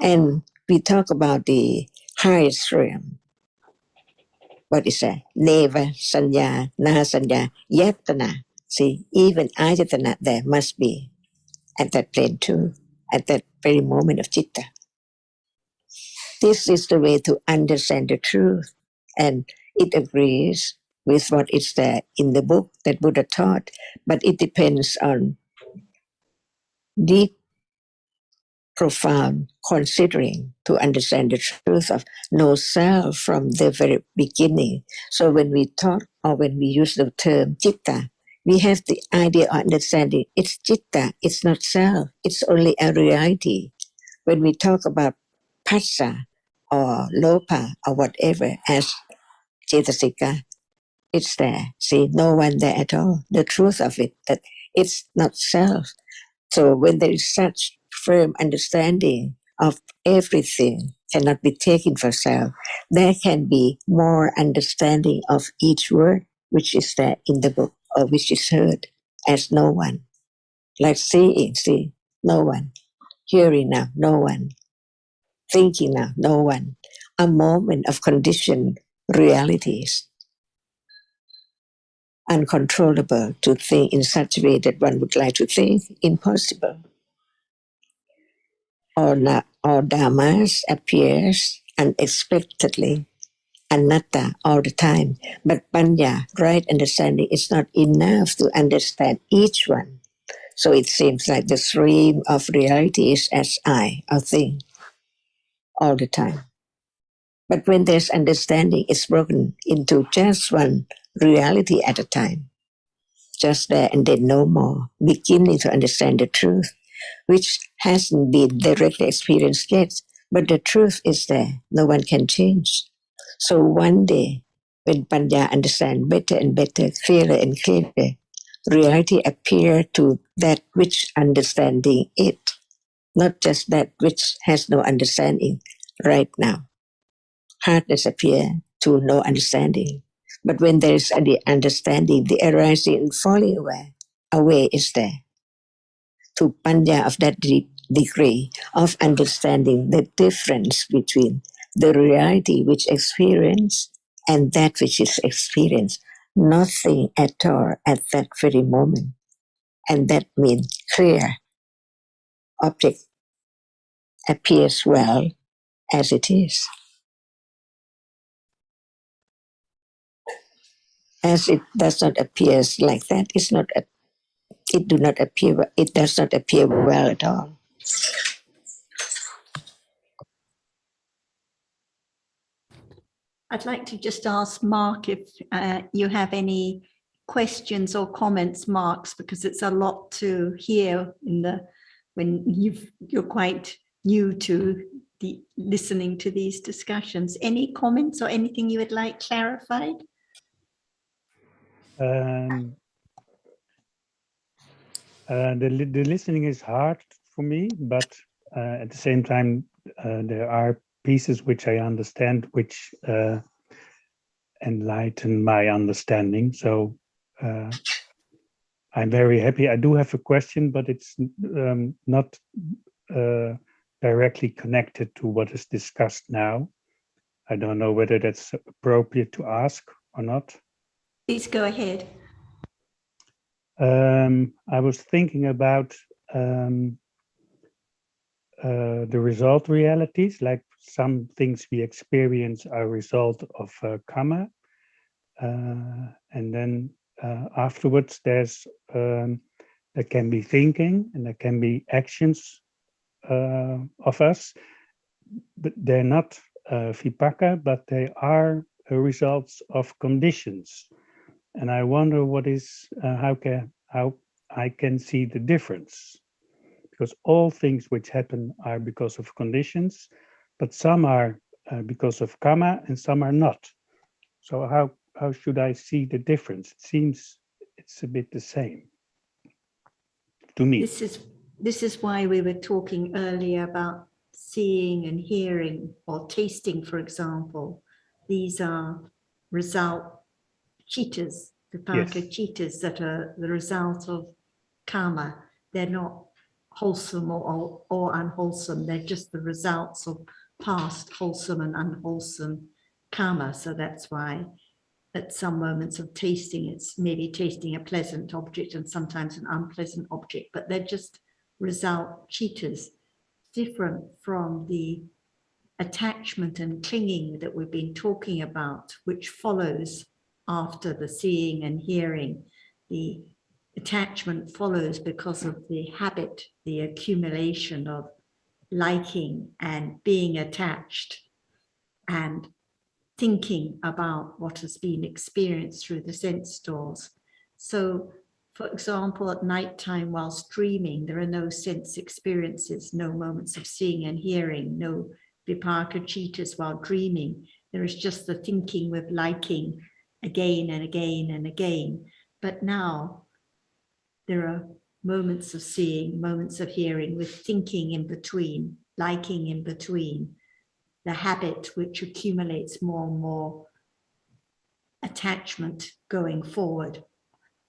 Speaker 8: And we talk about the highest realm. What is that? Neva, Sanya, Naha Sanya, Yatana. See, even Ayatana there must be at that plane too, at that very moment of Chitta. This is the way to understand the truth. And it agrees with what is there in the book that Buddha taught, but it depends on deep, profound considering to understand the truth of no self from the very beginning. So when we talk or when we use the term Chitta, we have the idea or understanding it's Chitta, it's not self, it's only a reality. When we talk about Passa or Lopa or whatever as Cetasika, it's there. See, no one there at all. The truth of it, that it's not self. So when there is such firm understanding of everything cannot be taken for self, there can be more understanding of each word which is there in the book or which is heard as no one. Like seeing, see, no one. Hearing now, no one. Thinking now, no one. A moment of conditioned realities. Uncontrollable to think in such a way that one would like to think, impossible. Or dhammas appears unexpectedly, anatta all the time. But panya, right understanding, is not enough to understand each one. So it seems like the stream of reality is as I, or thing, all the time. But when there's understanding, it's broken into just one reality at a time. Just there and then no more, beginning to understand the truth, which hasn't been directly experienced yet, but the truth is there. No one can change. So one day, when Panya understands better and better, clearer and clearer, reality appear to that which understanding it, not just that which has no understanding right now. Hardness appear to no understanding. But when there is the understanding, the arising and falling away is there. To panya of that degree of understanding the difference between the reality which experience and that which is experienced. Nothing at all at that very moment. And that means clear object appears well as it is. As it does not appear like that, it does not appear well at all.
Speaker 1: I'd like to just ask Mark if you have any questions or comments, Marks, because it's a lot to hear when you're quite new to listening to these discussions. Any comments or anything you would like clarified?
Speaker 4: The listening is hard for me, but at the same time, there are pieces which I understand, which enlighten my understanding. So I'm very happy. I do have a question, but it's not directly connected to what is discussed now. I don't know whether that's appropriate to ask or not.
Speaker 1: Please go ahead.
Speaker 4: I was thinking about the result realities, like some things we experience are a result of karma, and then afterwards there can be thinking and there can be actions of us, but they're not vipaka, but they are results of conditions. And I wonder what is how I can see the difference, because all things which happen are because of conditions, but some are because of karma and some are not. So how should I see the difference? It seems it's a bit the same to me.
Speaker 1: This is why we were talking earlier about seeing and hearing, or tasting, for example. These are result cheetahs, vipaka cheetahs, that are the result of karma. They're not wholesome or unwholesome. They're just the results of past wholesome and unwholesome karma. So that's why at some moments of tasting, it's maybe tasting a pleasant object and sometimes an unpleasant object, but they're just result cheetahs, different from the attachment and clinging that we've been talking about, which follows after the seeing and hearing. The attachment follows because of the habit, the accumulation of liking and being attached and thinking about what has been experienced through the sense doors. So, for example, at nighttime whilst dreaming, there are no sense experiences, no moments of seeing and hearing, no vipaka cheetahs while dreaming. There is just the thinking with liking again and again and again. But now there are moments of seeing, moments of hearing, with thinking in between, liking in between, the habit which accumulates more and more attachment going forward,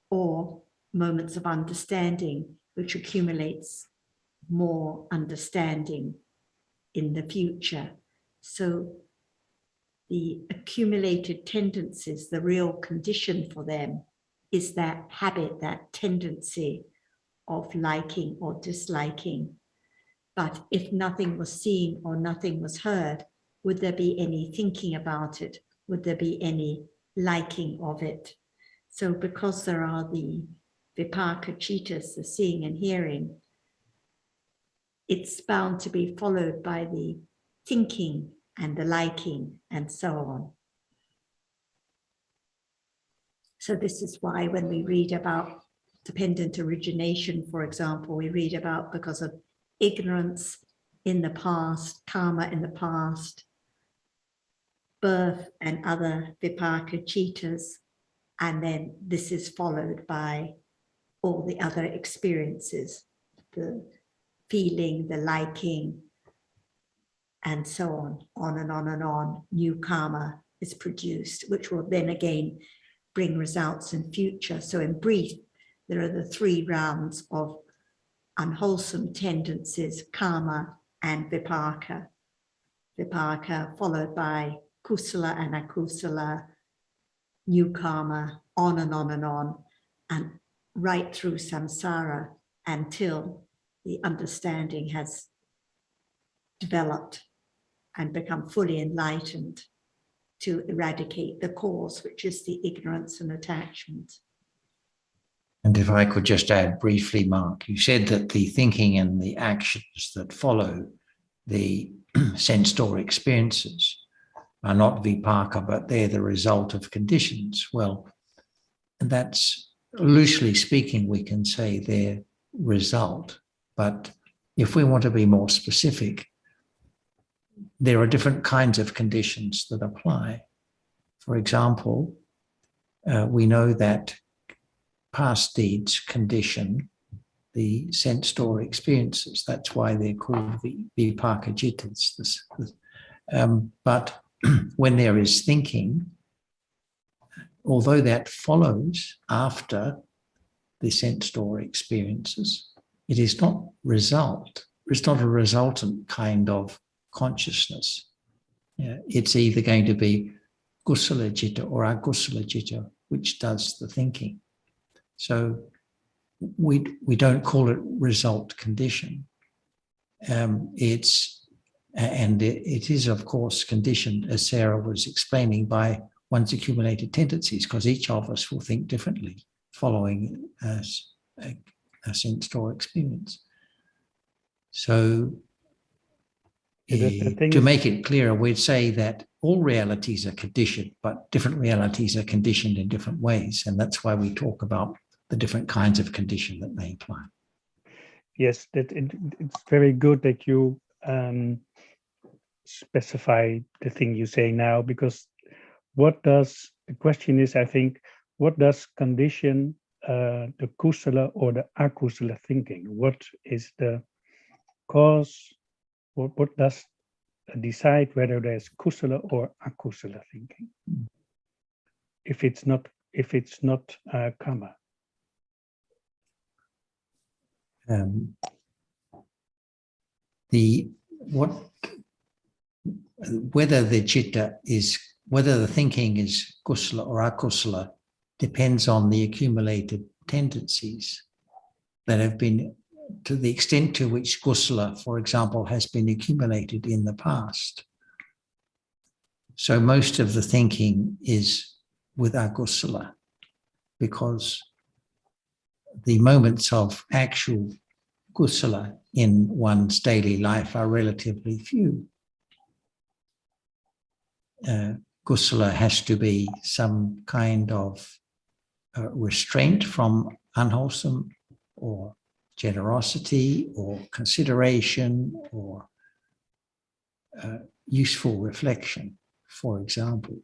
Speaker 1: or moments of understanding which accumulates more understanding in the future. So the accumulated tendencies, the real condition for them is that habit, that tendency of liking or disliking. But if nothing was seen or nothing was heard, would there be any thinking about it? Would there be any liking of it? So because there are the vipaka cheetahs, the seeing and hearing, it's bound to be followed by the thinking and the liking and so on. So this is why when we read about dependent origination, for example, we read about because of ignorance in the past, karma in the past, birth and other vipaka cheetahs, and then this is followed by all the other experiences, the feeling, the liking, and so on and on and on. New karma is produced, which will then again bring results in future. So in brief, there are the three rounds of unwholesome tendencies, karma and vipaka. Vipaka followed by kusala and akusala, new karma, on and on and on, and right through samsara until the understanding has developed and become fully enlightened to eradicate the cause, which is the ignorance and attachment.
Speaker 6: And if I could just add briefly, Mark, you said that the thinking and the actions that follow the sense door experiences are not vipaka, but they're the result of conditions. Well, that's loosely speaking, we can say their result. But if we want to be more specific, there are different kinds of conditions that apply. For example, we know that past deeds condition the sense door experiences. That's why they're called the vipaka jittas. But when there is thinking, although that follows after the sense door experiences, it is not result. It's not a resultant kind of consciousness. It's either going to be kusala citta or akusala citta, which does the thinking. So we don't call it result condition. It's And it is, of course, conditioned, as Sarah was explaining, by one's accumulated tendencies, because each of us will think differently following a sense store experience. So to make it clearer, we'd say that all realities are conditioned, but different realities are conditioned in different ways. And that's why we talk about the different kinds of condition that may apply.
Speaker 4: Yes, it's very good that you specify the thing you say now, because the question is, I think, what does condition the kusala or the akusala thinking? What is the cause? What does decide whether there's kusala or akusala thinking? If it's not karma.
Speaker 6: Whether the thinking is kusala or akusala depends on the accumulated tendencies that have been, to the extent to which kusala, for example, has been accumulated in the past. So most of the thinking is with akusala, because the moments of actual kusala in one's daily life are relatively few. Kusala has to be some kind of restraint from unwholesome, or generosity, or consideration, or useful reflection, for example.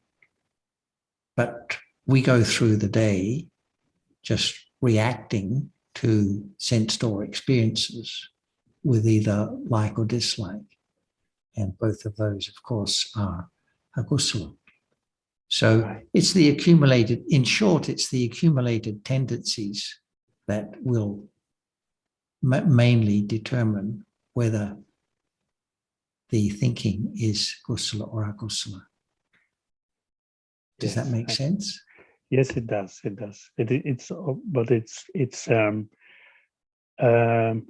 Speaker 6: But we go through the day just reacting to sense door experiences with either like or dislike. And both of those, of course, are akusala. So it's the accumulated, in short, it's the accumulated tendencies that will mainly determine whether the thinking is kusala or akusala. Does that make sense?
Speaker 4: Yes, it does. It does. It's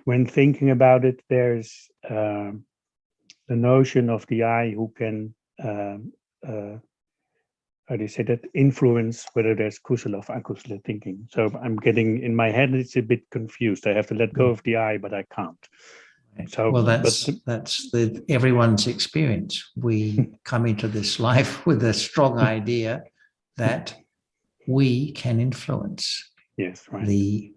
Speaker 4: when thinking about it, there's the notion of the I who can how do you say that, influence whether there's kusala or akusala thinking. So I'm getting, in my head, it's a bit confused. I have to let go of the I, but I can't. So,
Speaker 6: well, that's everyone's experience. We come into this life with a strong idea that we can influence the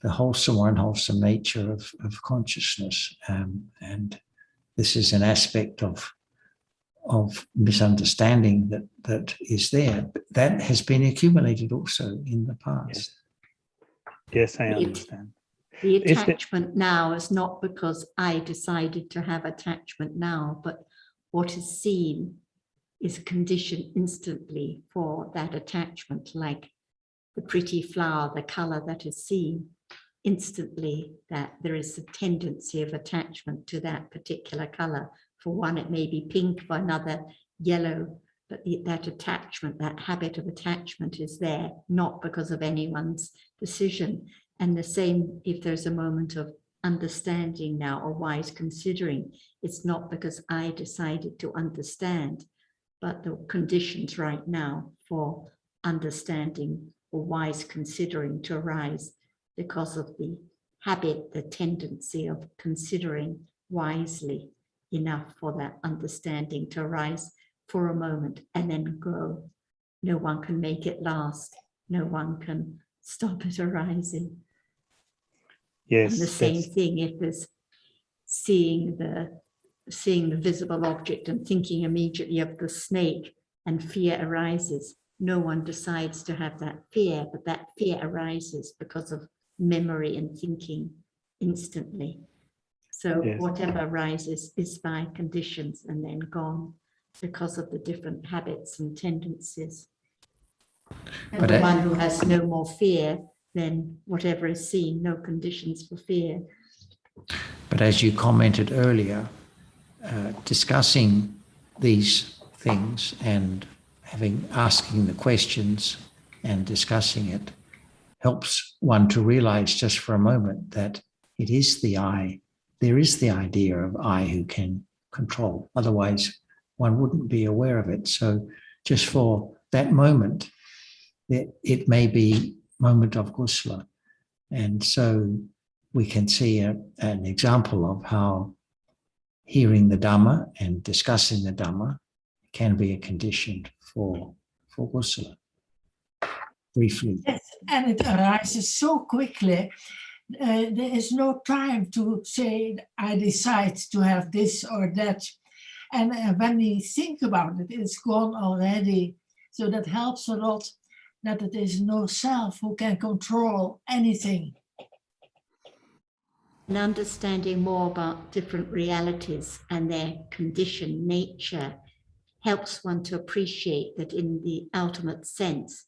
Speaker 6: wholesome or unwholesome nature of consciousness, and this is an aspect of misunderstanding that is there, but that has been accumulated also in the past.
Speaker 4: Yes, I understand.
Speaker 1: The attachment now is not because I decided to have attachment now, but what is seen is conditioned instantly for that attachment, like the pretty flower, the color that is seen instantly, that there is a tendency of attachment to that particular color. For one, it may be pink, for another, yellow, but that attachment, that habit of attachment is there, not because of anyone's decision. And the same, if there's a moment of understanding now or wise considering, it's not because I decided to understand, but the conditions right now for understanding or wise considering to arise because of the habit, the tendency of considering wisely enough for that understanding to arise for a moment and then go. No one can make it last. No one can stop it arising.
Speaker 4: Yes.
Speaker 1: And the same thing if there's seeing the visible object and thinking immediately of the snake and fear arises. No one decides to have that fear, but that fear arises because of memory and thinking instantly. So whatever arises is by conditions and then gone because of the different habits and tendencies. And the one who has no more fear, then whatever is seen, no conditions for fear.
Speaker 6: But as you commented earlier, discussing these things and asking the questions and discussing it helps one to realize just for a moment that it is the I. There is the idea of I who can control. Otherwise, one wouldn't be aware of it. So just for that moment, it may be moment of kusala. And so we can see an example of how hearing the Dhamma and discussing the Dhamma can be a condition for kusala. Briefly.
Speaker 11: Yes, and it arises so quickly. There is no time to say, I decide to have this or that. And when we think about it, it's gone already. So that helps a lot, that it is no self who can control anything.
Speaker 1: And understanding more about different realities and their conditioned nature helps one to appreciate that in the ultimate sense,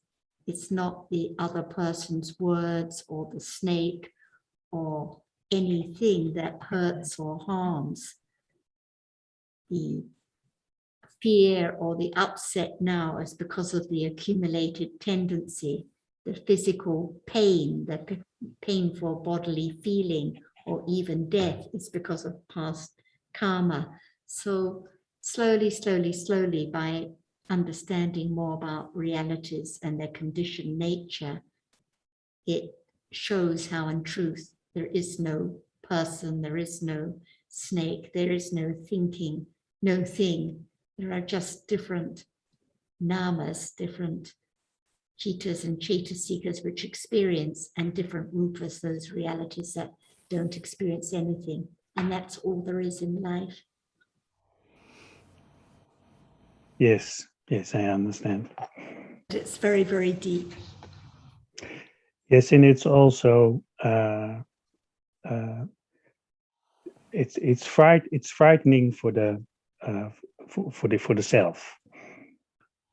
Speaker 1: it's not the other person's words or the snake or anything that hurts or harms. The fear or the upset now is because of the accumulated tendency, the physical pain, the painful bodily feeling, or even death is because of past karma. So slowly, slowly, slowly, by understanding more about realities and their conditioned nature, it shows how in truth there is no person, there is no snake, there is no thinking, no thing. There are just different namas, different citas and cetasikas which experience, and different rupas, those realities that don't experience anything. And that's all there is in life.
Speaker 4: Yes, yes, I understand.
Speaker 1: It's very, very deep.
Speaker 4: Yes, and it's also it's frightening for the for the self.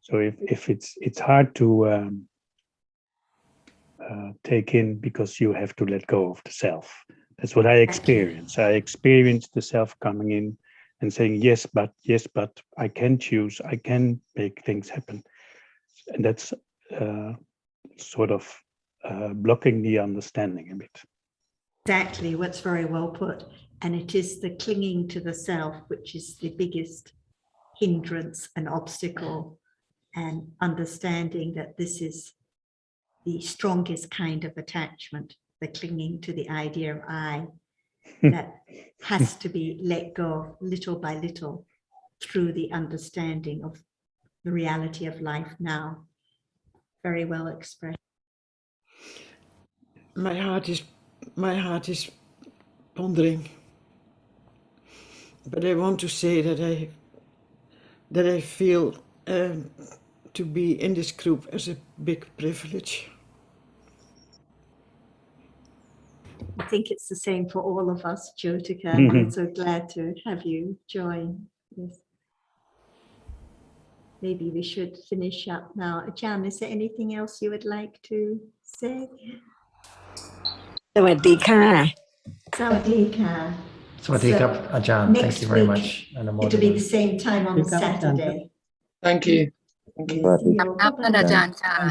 Speaker 4: So if it's hard to take in, because you have to let go of the self. That's what I experience. I experienced the self coming in and saying, yes, but I can choose, I can make things happen. And that's sort of blocking the understanding a bit.
Speaker 1: Exactly, what's very well put. And it is the clinging to the self, which is the biggest hindrance and obstacle, and understanding that this is the strongest kind of attachment, the clinging to the idea of I, that has to be let go little by little through the understanding of the reality of life now. Very well expressed.
Speaker 2: My heart is pondering, but I want to say that I feel to be in this group as a big privilege.
Speaker 1: I think it's the same for all of us, Jyotika. I'm so glad to have you join. Yes. Maybe we should finish up now. Ajahn, is there anything else you would like to say?
Speaker 8: Sawadee-ka.
Speaker 1: Sawadee-ka.
Speaker 6: Sawadee-ka, Ajahn. Thank you very much. And
Speaker 1: it'll be the same time on Saturday.
Speaker 14: Thank you.
Speaker 1: Bye-bye.